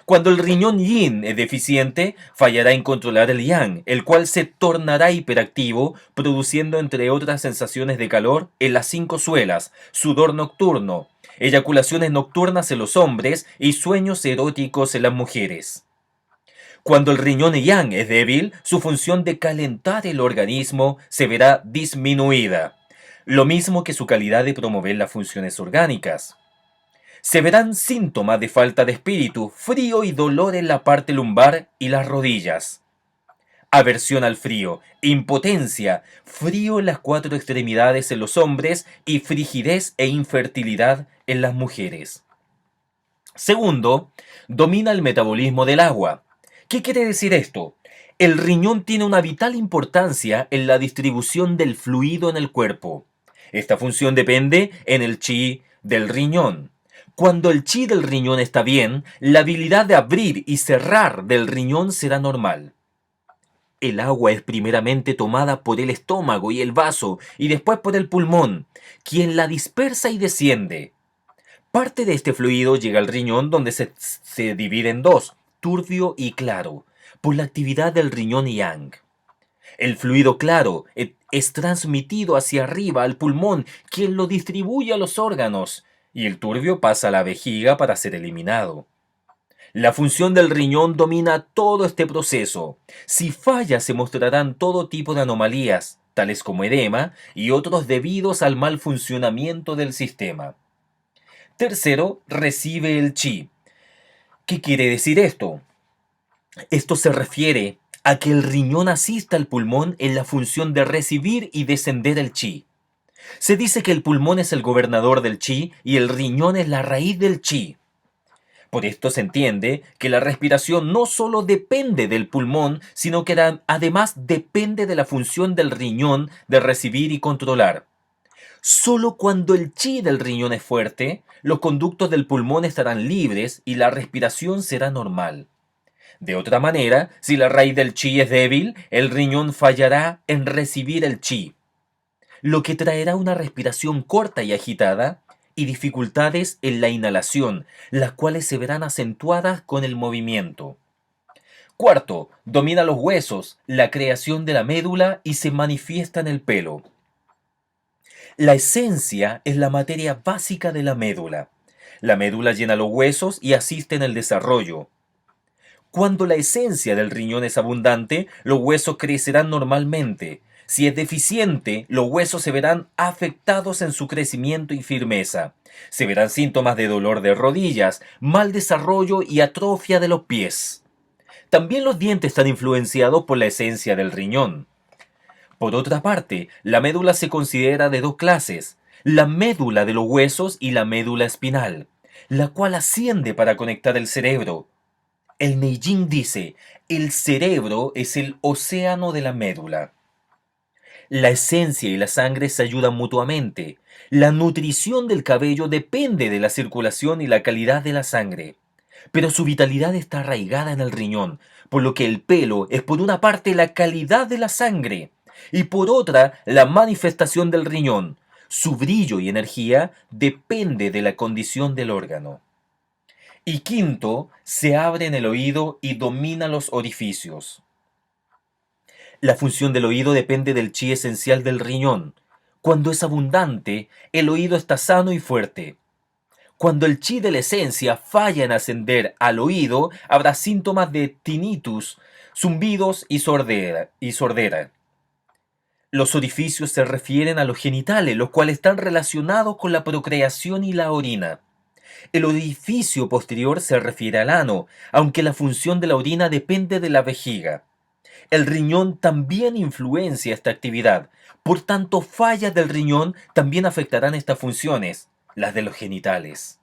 [SPEAKER 1] Cuando el riñón yin es deficiente, fallará en controlar el yang, el cual se tornará hiperactivo, produciendo entre otras sensaciones de calor en las cinco suelas, sudor nocturno, eyaculaciones nocturnas en los hombres y sueños eróticos en las mujeres. Cuando el riñón yang es débil, su función de calentar el organismo se verá disminuida, lo mismo que su calidad de promover las funciones orgánicas. Se verán síntomas de falta de espíritu, frío y dolor en la parte lumbar y las rodillas. Aversión al frío, impotencia, frío en las cuatro extremidades en los hombres y frigidez e infertilidad en las mujeres. Segundo, domina el metabolismo del agua. ¿Qué quiere decir esto? El riñón tiene una vital importancia en la distribución del fluido en el cuerpo. Esta función depende en el chi del riñón. Cuando el chi del riñón está bien, la habilidad de abrir y cerrar del riñón será normal. El agua es primeramente tomada por el estómago y el vaso y después por el pulmón, quien la dispersa y desciende. Parte de este fluido llega al riñón donde se divide en dos, turbio y claro, por la actividad del riñón yang. El fluido claro es transmitido hacia arriba al pulmón, quien lo distribuye a los órganos, y el turbio pasa a la vejiga para ser eliminado. La función del riñón domina todo este proceso. Si falla se mostrarán todo tipo de anomalías, tales como edema y otros debidos al mal funcionamiento del sistema. Tercero, recibe el chi. ¿Qué quiere decir esto? Esto se refiere a que el riñón asista al pulmón en la función de recibir y descender el chi. Se dice que el pulmón es el gobernador del chi y el riñón es la raíz del chi. Por esto se entiende que la respiración no solo depende del pulmón, sino que además depende de la función del riñón de recibir y controlar. Solo cuando el chi del riñón es fuerte, los conductos del pulmón estarán libres y la respiración será normal. De otra manera, si la raíz del chi es débil, el riñón fallará en recibir el chi, lo que traerá una respiración corta y agitada y dificultades en la inhalación, las cuales se verán acentuadas con el movimiento. Cuarto, domina los huesos, la creación de la médula y se manifiesta en el pelo. La esencia es la materia básica de la médula. La médula llena los huesos y asiste en el desarrollo. Cuando la esencia del riñón es abundante, los huesos crecerán normalmente. Si es deficiente, los huesos se verán afectados en su crecimiento y firmeza. Se verán síntomas de dolor de rodillas, mal desarrollo y atrofia de los pies. También los dientes están influenciados por la esencia del riñón. Por otra parte, la médula se considera de dos clases, la médula de los huesos y la médula espinal, la cual asciende para conectar el cerebro. El Neijing dice, el cerebro es el océano de la médula. La esencia y la sangre se ayudan mutuamente. La nutrición del cabello depende de la circulación y la calidad de la sangre, pero su vitalidad está arraigada en el riñón, por lo que el pelo es por una parte la calidad de la sangre y por otra la manifestación del riñón. Su brillo y energía depende de la condición del órgano. Y quinto, se abre en el oído y domina los orificios. La función del oído depende del chi esencial del riñón. Cuando es abundante, el oído está sano y fuerte. Cuando el chi de la esencia falla en ascender al oído, habrá síntomas de tinnitus, zumbidos y sordera. Los orificios se refieren a los genitales, los cuales están relacionados con la procreación y la orina. El orificio posterior se refiere al ano, aunque la función de la orina depende de la vejiga. El riñón también influencia esta actividad, por tanto fallas del riñón también afectarán estas funciones, las de los genitales.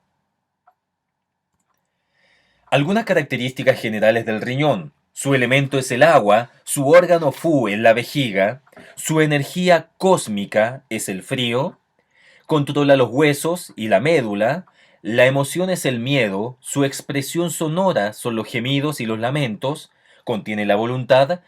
[SPEAKER 1] Algunas características generales del riñón. Su elemento es el agua, su órgano Fu es la vejiga, su energía cósmica es el frío, controla los huesos y la médula, la emoción es el miedo, su expresión sonora son los gemidos y los lamentos, contiene la voluntad,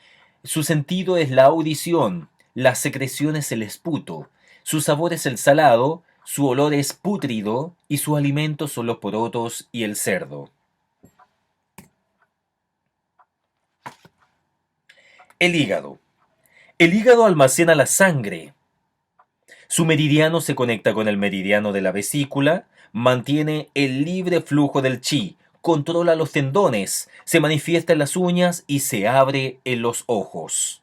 [SPEAKER 1] su sentido es la audición, la secreción es el esputo, su sabor es el salado, su olor es pútrido y su alimento son los porotos y el cerdo. El hígado. El hígado almacena la sangre. Su meridiano se conecta con el meridiano de la vesícula, mantiene el libre flujo del chi, controla los tendones, se manifiesta en las uñas y se abre en los ojos.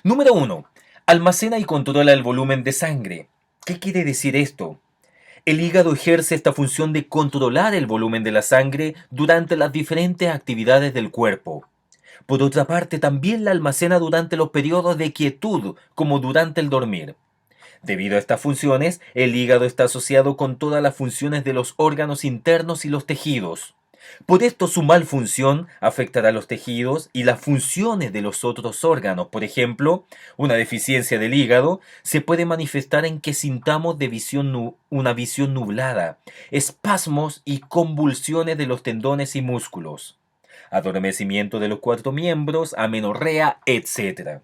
[SPEAKER 1] Número 1. Almacena y controla el volumen de sangre. ¿Qué quiere decir esto? El hígado ejerce esta función de controlar el volumen de la sangre durante las diferentes actividades del cuerpo. Por otra parte, también la almacena durante los periodos de quietud, como durante el dormir. Debido a estas funciones, el hígado está asociado con todas las funciones de los órganos internos y los tejidos. Por esto, su malfunción afectará a los tejidos y las funciones de los otros órganos. Por ejemplo, una deficiencia del hígado se puede manifestar en que sintamos una visión nublada, espasmos y convulsiones de los tendones y músculos, adormecimiento de los cuatro miembros, amenorrea, etc.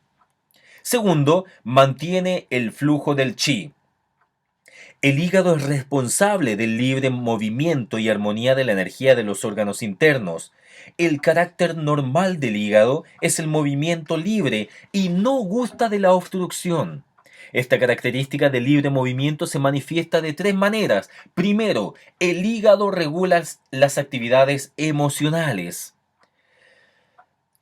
[SPEAKER 1] Segundo, mantiene el flujo del chi. El hígado es responsable del libre movimiento y armonía de la energía de los órganos internos. El carácter normal del hígado es el movimiento libre y no gusta de la obstrucción. Esta característica de libre movimiento se manifiesta de tres maneras. Primero, el hígado regula las actividades emocionales.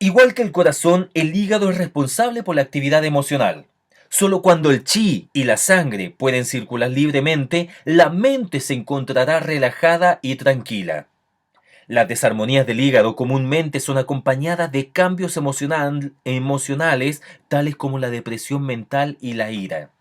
[SPEAKER 1] Igual que el corazón, el hígado es responsable por la actividad emocional. Solo cuando el chi y la sangre pueden circular libremente, la mente se encontrará relajada y tranquila. Las desarmonías del hígado comúnmente son acompañadas de cambios emocionales, tales como la depresión mental y la ira.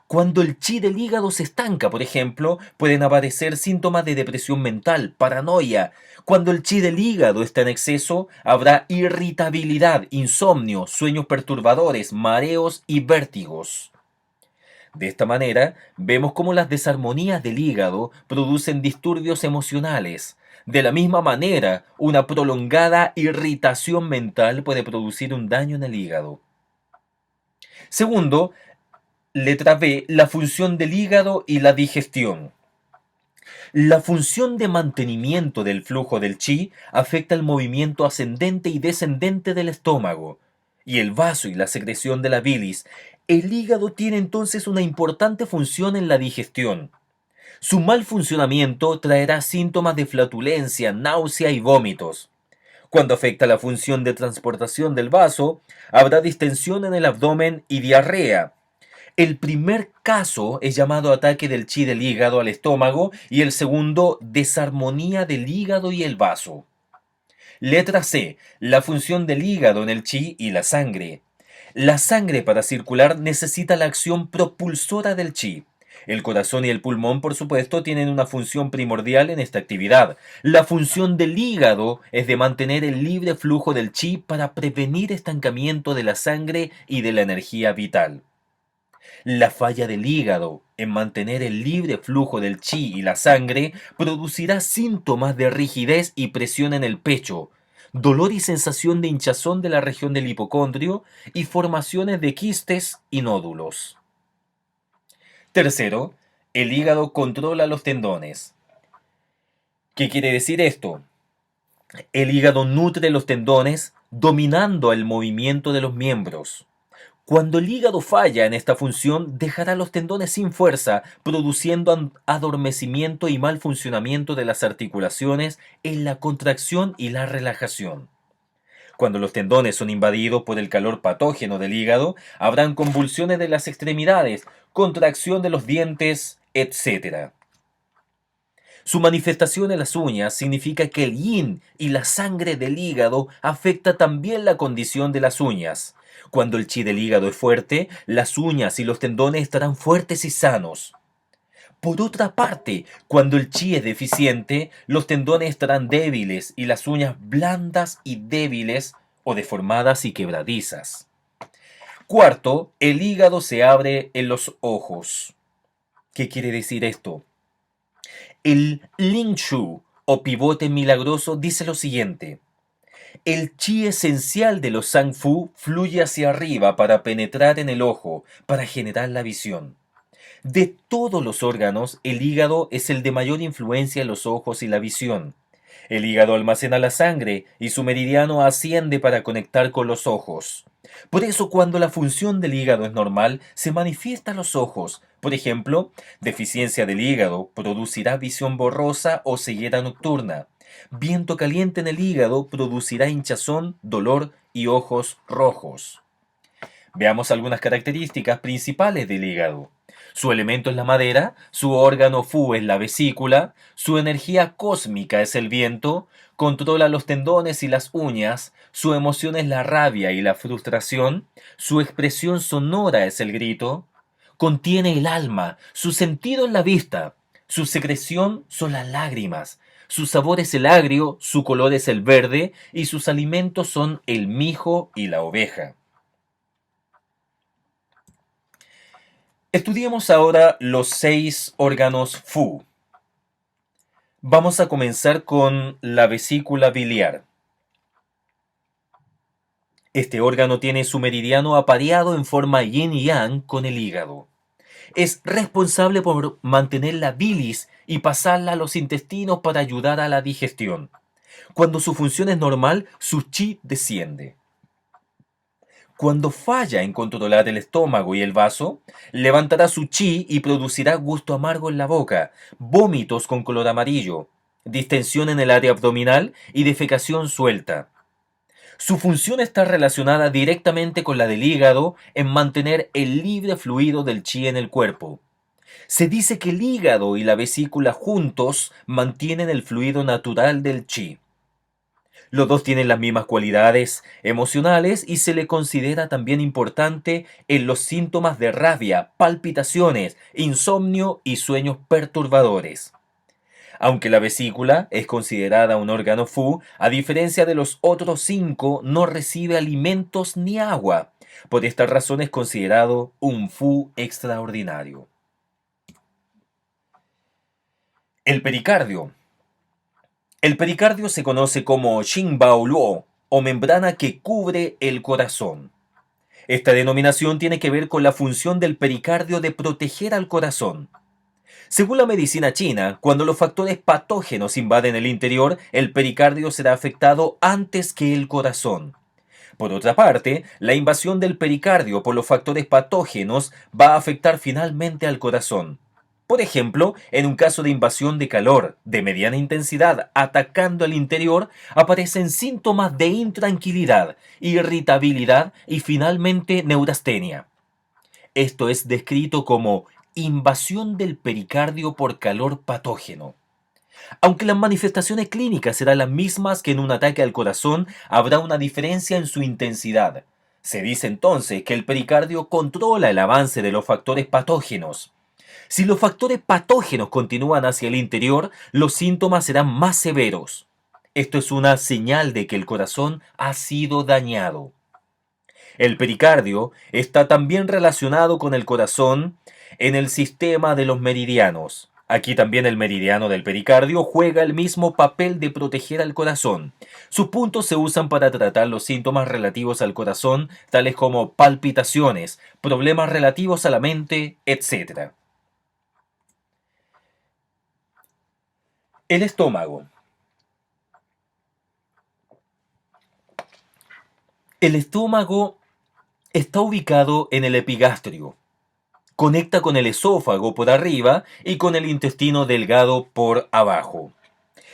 [SPEAKER 1] Cuando el chi del hígado se estanca, por ejemplo, pueden aparecer síntomas de depresión mental, paranoia. Cuando el chi del hígado está en exceso, habrá irritabilidad, insomnio, sueños perturbadores, mareos y vértigos. De esta manera, vemos cómo las desarmonías del hígado producen disturbios emocionales. De la misma manera, una prolongada irritación mental puede producir un daño en el hígado. Segundo, letra B, la función del hígado y la digestión. La función de mantenimiento del flujo del chi afecta el movimiento ascendente y descendente del estómago y el vaso y la secreción de la bilis. El hígado tiene entonces una importante función en la digestión. Su mal funcionamiento traerá síntomas de flatulencia, náusea y vómitos. Cuando afecta la función de transportación del vaso, habrá distensión en el abdomen y diarrea. El primer caso es llamado ataque del chi del hígado al estómago y el segundo desarmonía del hígado y el vaso. Letra C. La función del hígado en el chi y la sangre. La sangre para circular necesita la acción propulsora del chi. El corazón y el pulmón, por supuesto, tienen una función primordial en esta actividad. La función del hígado es de mantener el libre flujo del chi para prevenir estancamiento de la sangre y de la energía vital. La falla del hígado en mantener el libre flujo del chi y la sangre producirá síntomas de rigidez y presión en el pecho, dolor y sensación de hinchazón de la región del hipocondrio y formaciones de quistes y nódulos. Tercero, el hígado controla los tendones. ¿Qué quiere decir esto? El hígado nutre los tendones dominando el movimiento de los miembros. Cuando el hígado falla en esta función, dejará los tendones sin fuerza, produciendo adormecimiento y mal funcionamiento de las articulaciones en la contracción y la relajación. Cuando los tendones son invadidos por el calor patógeno del hígado, habrán convulsiones de las extremidades, contracción de los dientes, etc. Su manifestación en las uñas significa que el yin y la sangre del hígado afecta también la condición de las uñas. Cuando el chi del hígado es fuerte, las uñas y los tendones estarán fuertes y sanos. Por otra parte, cuando el chi es deficiente, los tendones estarán débiles y las uñas blandas y débiles o deformadas y quebradizas. Cuarto, el hígado se abre en los ojos. ¿Qué quiere decir esto? El Ling Shu, o pivote milagroso, dice lo siguiente: el chi esencial de los Sang Fu fluye hacia arriba para penetrar en el ojo, para generar la visión. De todos los órganos, el hígado es el de mayor influencia en los ojos y la visión. El hígado almacena la sangre y su meridiano asciende para conectar con los ojos. Por eso, cuando la función del hígado es normal, se manifiesta en los ojos. Por ejemplo, deficiencia del hígado producirá visión borrosa o ceguera nocturna. Viento caliente en el hígado producirá hinchazón, dolor y ojos rojos. Veamos algunas características principales del hígado. Su elemento es la madera, su órgano Fu es la vesícula, su energía cósmica es el viento, controla los tendones y las uñas, su emoción es la rabia y la frustración, su expresión sonora es el grito, contiene el alma, su sentido es la vista, su secreción son las lágrimas, su sabor es el agrio, su color es el verde y sus alimentos son el mijo y la oveja. Estudiemos ahora los 6 órganos Fu. Vamos a comenzar con la vesícula biliar. Este órgano tiene su meridiano apareado en forma yin y yang con el hígado. Es responsable por mantener la bilis y pasarla a los intestinos para ayudar a la digestión. Cuando su función es normal, su chi desciende. Cuando falla en controlar el estómago y el vaso, levantará su chi y producirá gusto amargo en la boca, vómitos con color amarillo, distensión en el área abdominal y defecación suelta. Su función está relacionada directamente con la del hígado en mantener el libre fluido del chi en el cuerpo. Se dice que el hígado y la vesícula juntos mantienen el fluido natural del chi. Los dos tienen las mismas cualidades emocionales y se le considera también importante en los síntomas de rabia, palpitaciones, insomnio y sueños perturbadores. Aunque la vesícula es considerada un órgano Fu, a diferencia de los otros 5, no recibe alimentos ni agua. Por esta razón es considerado un Fu extraordinario. El pericardio. El pericardio se conoce como Xingbao Luo o membrana que cubre el corazón. Esta denominación tiene que ver con la función del pericardio de proteger al corazón. Según la medicina china, cuando los factores patógenos invaden el interior, el pericardio será afectado antes que el corazón. Por otra parte, la invasión del pericardio por los factores patógenos va a afectar finalmente al corazón. Por ejemplo, en un caso de invasión de calor de mediana intensidad atacando al interior, aparecen síntomas de intranquilidad, irritabilidad y finalmente neurastenia. Esto es descrito como invasión del pericardio por calor patógeno. Aunque las manifestaciones clínicas serán las mismas que en un ataque al corazón, habrá una diferencia en su intensidad. Se dice entonces que el pericardio controla el avance de los factores patógenos. Si los factores patógenos continúan hacia el interior, los síntomas serán más severos. Esto es una señal de que el corazón ha sido dañado. El pericardio está también relacionado con el corazón en el sistema de los meridianos. Aquí también el meridiano del pericardio juega el mismo papel de proteger al corazón. Sus puntos se usan para tratar los síntomas relativos al corazón, tales como palpitaciones, problemas relativos a la mente, etc. El estómago. El estómago está ubicado en el epigastrio. Conecta con el esófago por arriba y con el intestino delgado por abajo.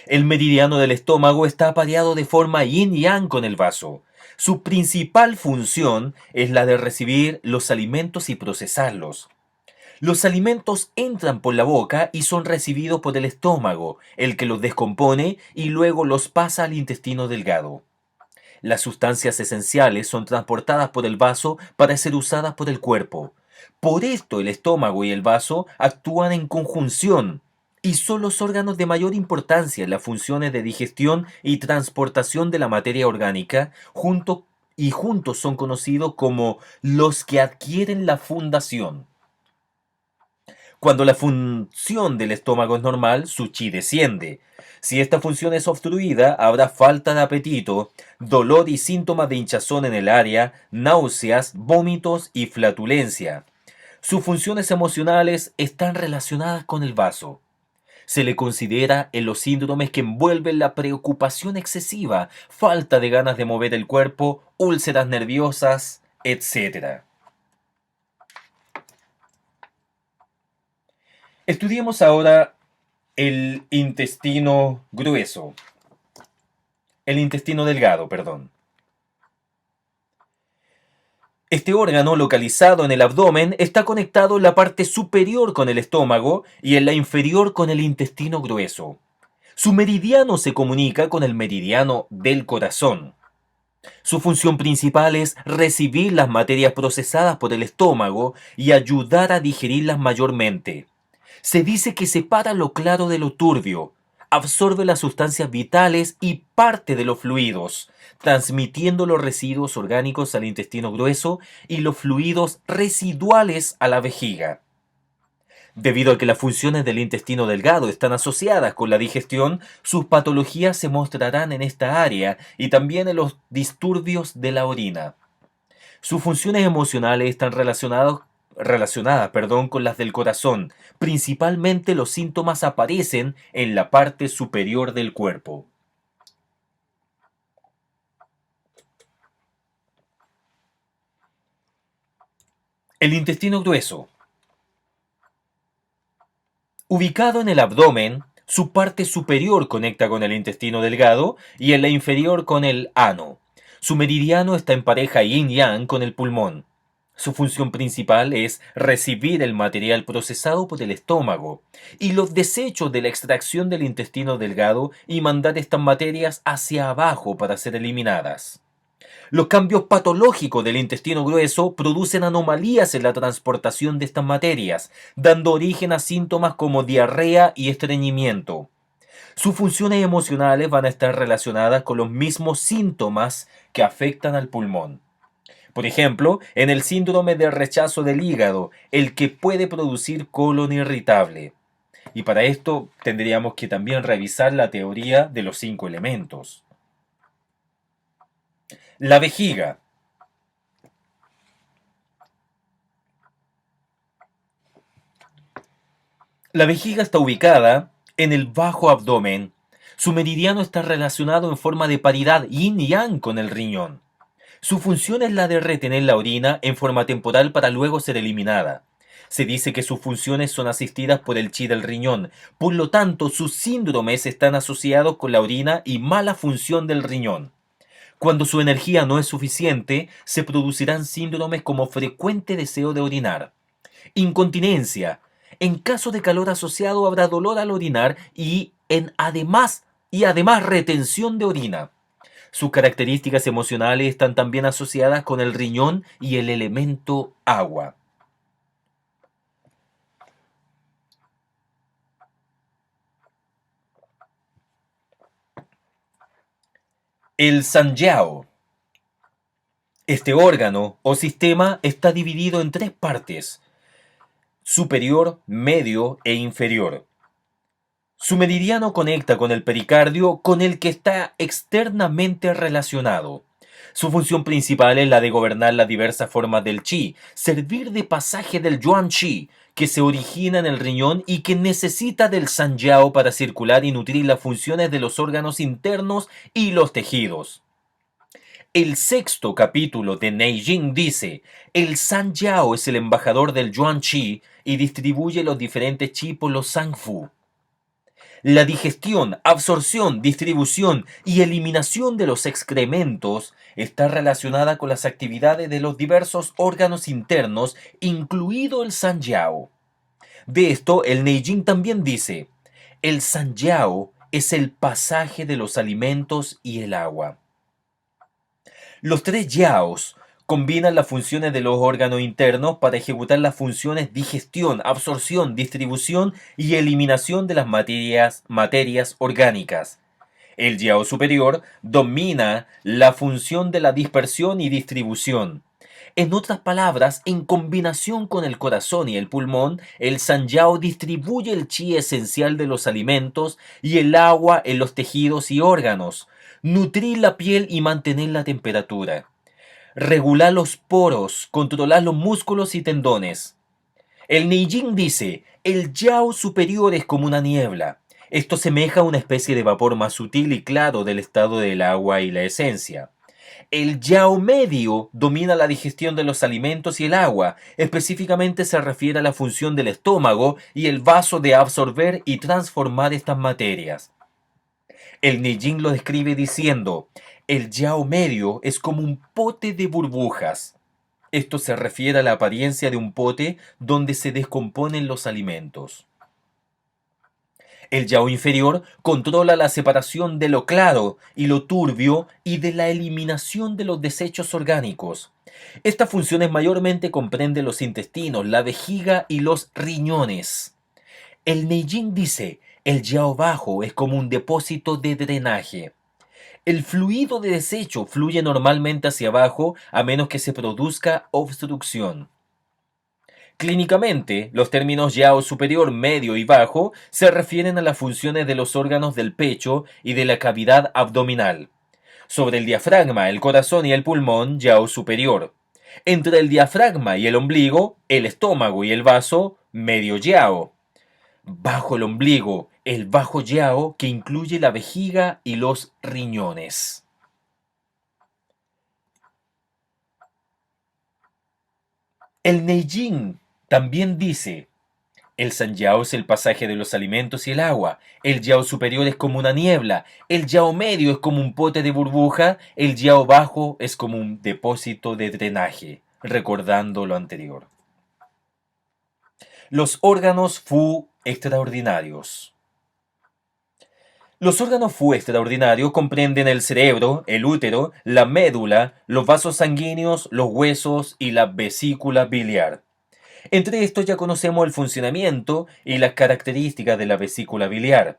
[SPEAKER 1] El meridiano del estómago está apareado de forma yin-yang con el vaso. Su principal función es la de recibir los alimentos y procesarlos. Los alimentos entran por la boca y son recibidos por el estómago, el que los descompone y luego los pasa al intestino delgado. Las sustancias esenciales son transportadas por el vaso para ser usadas por el cuerpo. Por esto el estómago y el vaso actúan en conjunción y son los órganos de mayor importancia en las funciones de digestión y transportación de la materia orgánica, juntos son conocidos como los que adquieren la fundación. Cuando la función del estómago es normal, su chi desciende. Si esta función es obstruida, habrá falta de apetito, dolor y síntomas de hinchazón en el área, náuseas, vómitos y flatulencia. Sus funciones emocionales están relacionadas con el vaso. Se le considera en los síndromes que envuelven la preocupación excesiva, falta de ganas de mover el cuerpo, úlceras nerviosas, etc. Estudiemos ahora el intestino grueso. El intestino delgado, perdón. Este órgano, localizado en el abdomen, está conectado en la parte superior con el estómago y en la inferior con el intestino grueso. Su meridiano se comunica con el meridiano del corazón. Su función principal es recibir las materias procesadas por el estómago y ayudar a digerirlas mayormente. Se dice que separa lo claro de lo turbio, absorbe las sustancias vitales y parte de los fluidos, transmitiendo los residuos orgánicos al intestino grueso y los fluidos residuales a la vejiga. Debido a que las funciones del intestino delgado están asociadas con la digestión, sus patologías se mostrarán en esta área y también en los disturbios de la orina. Sus funciones emocionales están relacionadas, con las del corazón. Principalmente los síntomas aparecen en la parte superior del cuerpo. El intestino grueso. Ubicado en el abdomen, su parte superior conecta con el intestino delgado y en la inferior con el ano. Su meridiano está en pareja yin-yang con el pulmón. Su función principal es recibir el material procesado por el estómago y los desechos de la extracción del intestino delgado y mandar estas materias hacia abajo para ser eliminadas. Los cambios patológicos del intestino grueso producen anomalías en la transportación de estas materias, dando origen a síntomas como diarrea y estreñimiento. Sus funciones emocionales van a estar relacionadas con los mismos síntomas que afectan al pulmón. Por ejemplo, en el síndrome de rechazo del hígado, el que puede producir colon irritable. Y para esto tendríamos que también revisar la teoría de los 5 elementos. La vejiga. La vejiga está ubicada en el bajo abdomen. Su meridiano está relacionado en forma de paridad yin y yang con el riñón. Su función es la de retener la orina en forma temporal para luego ser eliminada. Se dice que sus funciones son asistidas por el chi del riñón, por lo tanto sus síndromes están asociados con la orina y mala función del riñón. Cuando su energía no es suficiente, se producirán síndromes como frecuente deseo de orinar, incontinencia. En caso de calor asociado habrá dolor al orinar y además retención de orina. Sus características emocionales están también asociadas con el riñón y el elemento agua. El Sanjiao. Este órgano o sistema está dividido en 3 partes: superior, medio e inferior. Su meridiano conecta con el pericardio, con el que está externamente relacionado. Su función principal es la de gobernar las diversas formas del chi, servir de pasaje del yuan chi, que se origina en el riñón y que necesita del sanjiao para circular y nutrir las funciones de los órganos internos y los tejidos. El sexto capítulo de Neijing dice: el sanjiao es el embajador del yuan chi y distribuye los diferentes chi por los sanfu. La digestión, absorción, distribución y eliminación de los excrementos está relacionada con las actividades de los diversos órganos internos, incluido el Sanjiao. De esto, el Neijing también dice: el Sanjiao es el pasaje de los alimentos y el agua. Los 3 yaos combinan las funciones de los órganos internos para ejecutar las funciones digestión, absorción, distribución y eliminación de las materias orgánicas. El yao superior domina la función de la dispersión y distribución. En otras palabras, en combinación con el corazón y el pulmón, el Sanyao distribuye el chi esencial de los alimentos y el agua en los tejidos y órganos, nutrir la piel y mantener la temperatura, regular los poros, controlar los músculos y tendones. El Neijing dice: el Yao superior es como una niebla. Esto semeja a una especie de vapor más sutil y claro del estado del agua y la esencia. El Yao medio domina la digestión de los alimentos y el agua. Específicamente se refiere a la función del estómago y el vaso de absorber y transformar estas materias. El Neijing lo describe diciendo: el Yao medio es como un pote de burbujas. Esto se refiere a la apariencia de un pote donde se descomponen los alimentos. El yao inferior controla la separación de lo claro y lo turbio y de la eliminación de los desechos orgánicos. Esta función mayormente comprende los intestinos, la vejiga y los riñones. El Neijing dice, el yao bajo es como un depósito de drenaje. El fluido de desecho fluye normalmente hacia abajo a menos que se produzca obstrucción. Clínicamente, los términos yao superior, medio y bajo se refieren a las funciones de los órganos del pecho y de la cavidad abdominal. Sobre el diafragma, el corazón y el pulmón, yao superior. Entre el diafragma y el ombligo, el estómago y el vaso, medio yao. Bajo el ombligo, el bajo yao, que incluye la vejiga y los riñones. El Neijing también dice, el Sanyao es el pasaje de los alimentos y el agua, el Yao superior es como una niebla, el Yao medio es como un pote de burbuja, el Yao bajo es como un depósito de drenaje, recordando lo anterior. Los órganos Fu extraordinarios. Los órganos Fu extraordinarios comprenden el cerebro, el útero, la médula, los vasos sanguíneos, los huesos y la vesícula biliar. Entre estos ya conocemos el funcionamiento y las características de la vesícula biliar.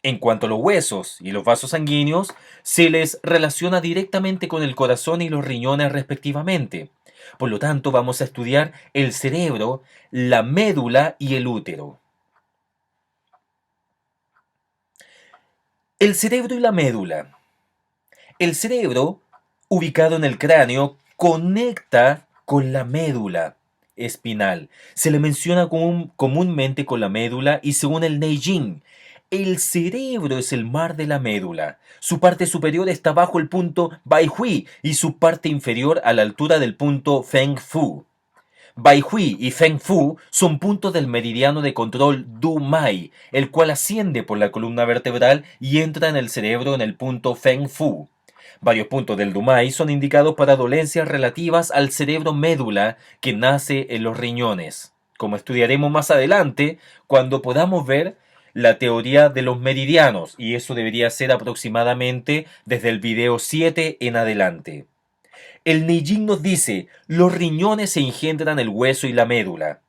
[SPEAKER 1] En cuanto a los huesos y los vasos sanguíneos, se les relaciona directamente con el corazón y los riñones respectivamente. Por lo tanto, vamos a estudiar el cerebro, la médula y el útero. El cerebro y la médula. El cerebro, ubicado en el cráneo, conecta con la médula espinal. Se le menciona comúnmente con la médula y según el Neijing, el cerebro es el mar de la médula. Su parte superior está bajo el punto Baihui y su parte inferior a la altura del punto Fengfu. Baihui y Fengfu son puntos del meridiano de control Du-Mai, el cual asciende por la columna vertebral y entra en el cerebro en el punto Fengfu. Varios puntos del Dumai son indicados para dolencias relativas al cerebro médula que nace en los riñones, como estudiaremos más adelante cuando podamos ver la teoría de los meridianos, y eso debería ser aproximadamente desde el video 7 en adelante. El Neijing nos dice, los riñones se engendran el hueso y la médula.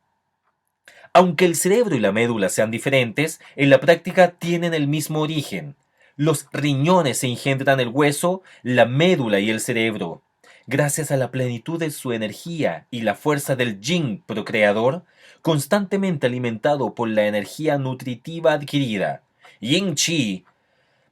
[SPEAKER 1] Aunque el cerebro y la médula sean diferentes, en la práctica tienen el mismo origen. Los riñones se engendran el hueso, la médula y el cerebro. Gracias a la plenitud de su energía y la fuerza del yin procreador, constantemente alimentado por la energía nutritiva adquirida, yin chi.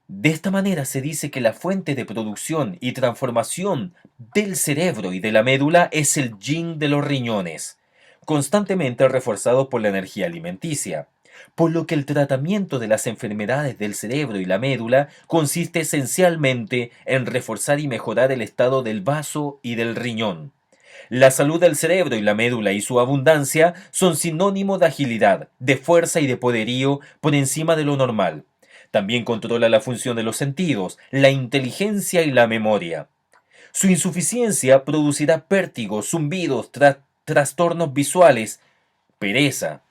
[SPEAKER 1] De esta manera se dice que la fuente de producción y transformación del cerebro y de la médula es el yin de los riñones, constantemente reforzado por la energía alimenticia, por lo que el tratamiento de las enfermedades del cerebro y la médula consiste esencialmente en reforzar y mejorar el estado del vaso y del riñón. La salud del cerebro y la médula y su abundancia son sinónimo de agilidad, de fuerza y de poderío por encima de lo normal. También controla la función de los sentidos, la inteligencia y la memoria. Su insuficiencia producirá vértigos, zumbidos, trastornos visuales, pereza.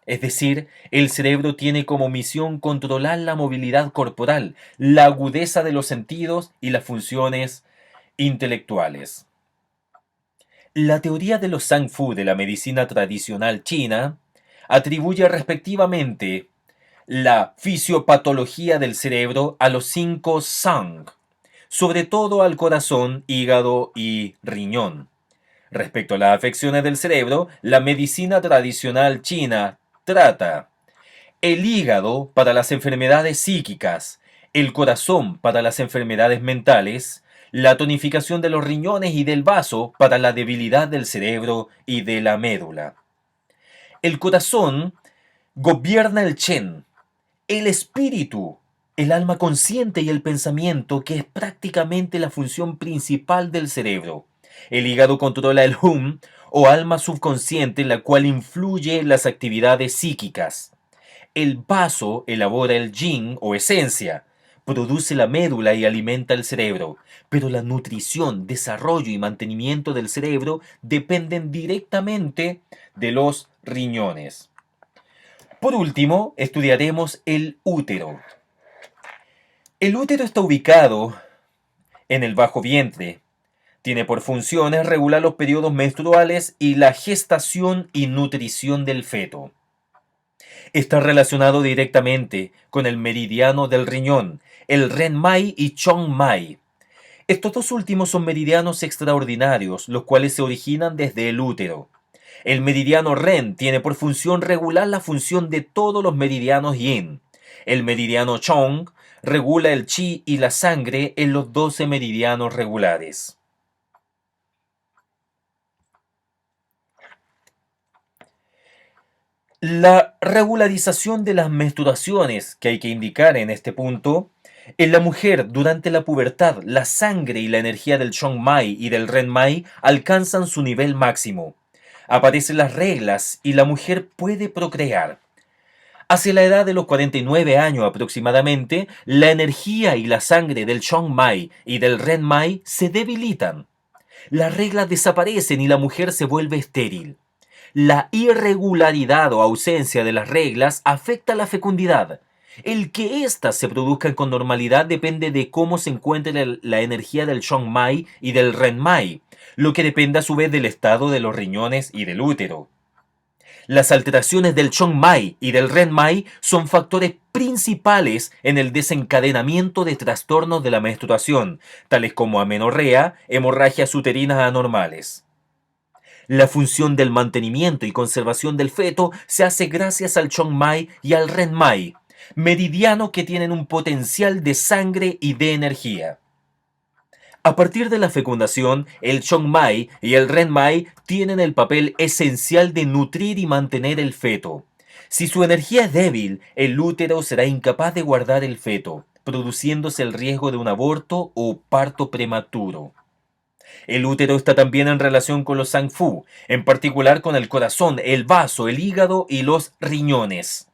[SPEAKER 1] Es decir, el cerebro tiene como misión controlar la movilidad corporal, la agudeza de los sentidos y las funciones intelectuales. La teoría de los Zangfu de la medicina tradicional china atribuye respectivamente la fisiopatología del cerebro a los 5 Zang, sobre todo al corazón, hígado y riñón. Respecto a las afecciones del cerebro, la medicina tradicional china trata el hígado para las enfermedades psíquicas, el corazón para las enfermedades mentales, la tonificación de los riñones y del vaso para la debilidad del cerebro y de la médula. El corazón gobierna el Chen, el espíritu, el alma consciente y el pensamiento, que es prácticamente la función principal del cerebro. El hígado controla el hum o alma subconsciente, la cual influye en las actividades psíquicas. El vaso elabora el yin o esencia, produce la médula y alimenta el cerebro, pero la nutrición, desarrollo y mantenimiento del cerebro dependen directamente de los riñones. Por último, estudiaremos el útero. El útero está ubicado en el bajo vientre. Tiene por funciones regular los periodos menstruales y la gestación y nutrición del feto. Está relacionado directamente con el meridiano del riñón, el Ren-mai y Chong-mai. Estos dos últimos son meridianos extraordinarios, los cuales se originan desde el útero. El meridiano Ren tiene por función regular la función de todos los meridianos Yin. El meridiano Chong regula el chi y la sangre en los 12 meridianos regulares. La regularización de las menstruaciones que hay que indicar en este punto. En la mujer, durante la pubertad, la sangre y la energía del Chong-mai y del Ren-mai alcanzan su nivel máximo. Aparecen las reglas y la mujer puede procrear. Hacia la edad de los 49 años aproximadamente, la energía y la sangre del Chong-mai y del Ren-mai se debilitan. Las reglas desaparecen y la mujer se vuelve estéril. La irregularidad o ausencia de las reglas afecta la fecundidad. El que éstas se produzcan con normalidad depende de cómo se encuentre la energía del Chong-mai y del Ren-mai, lo que depende a su vez del estado de los riñones y del útero. Las alteraciones del Chong-mai y del Ren-mai son factores principales en el desencadenamiento de trastornos de la menstruación, tales como amenorrea, hemorragias uterinas anormales. La función del mantenimiento y conservación del feto se hace gracias al Chong-mai y al Ren-mai, meridianos que tienen un potencial de sangre y de energía. A partir de la fecundación, el Chong-mai y el Ren-mai tienen el papel esencial de nutrir y mantener el feto. Si su energía es débil, el útero será incapaz de guardar el feto, produciéndose el riesgo de un aborto o parto prematuro. El útero está también en relación con los Zangfu, en particular con el corazón, el vaso, el hígado y los riñones.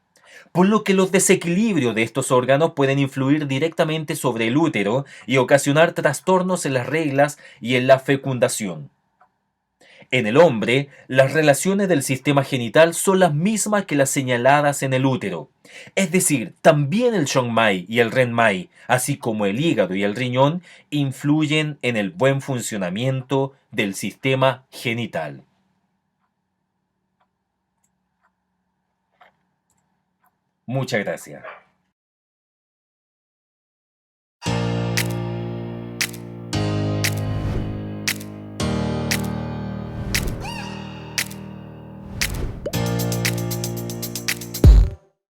[SPEAKER 1] Por lo que los desequilibrios de estos órganos pueden influir directamente sobre el útero y ocasionar trastornos en las reglas y en la fecundación. En el hombre, las relaciones del sistema genital son las mismas que las señaladas en el útero. Es decir, también el Chong-mai y el Ren-mai, así como el hígado y el riñón, influyen en el buen funcionamiento del sistema genital. Muchas gracias.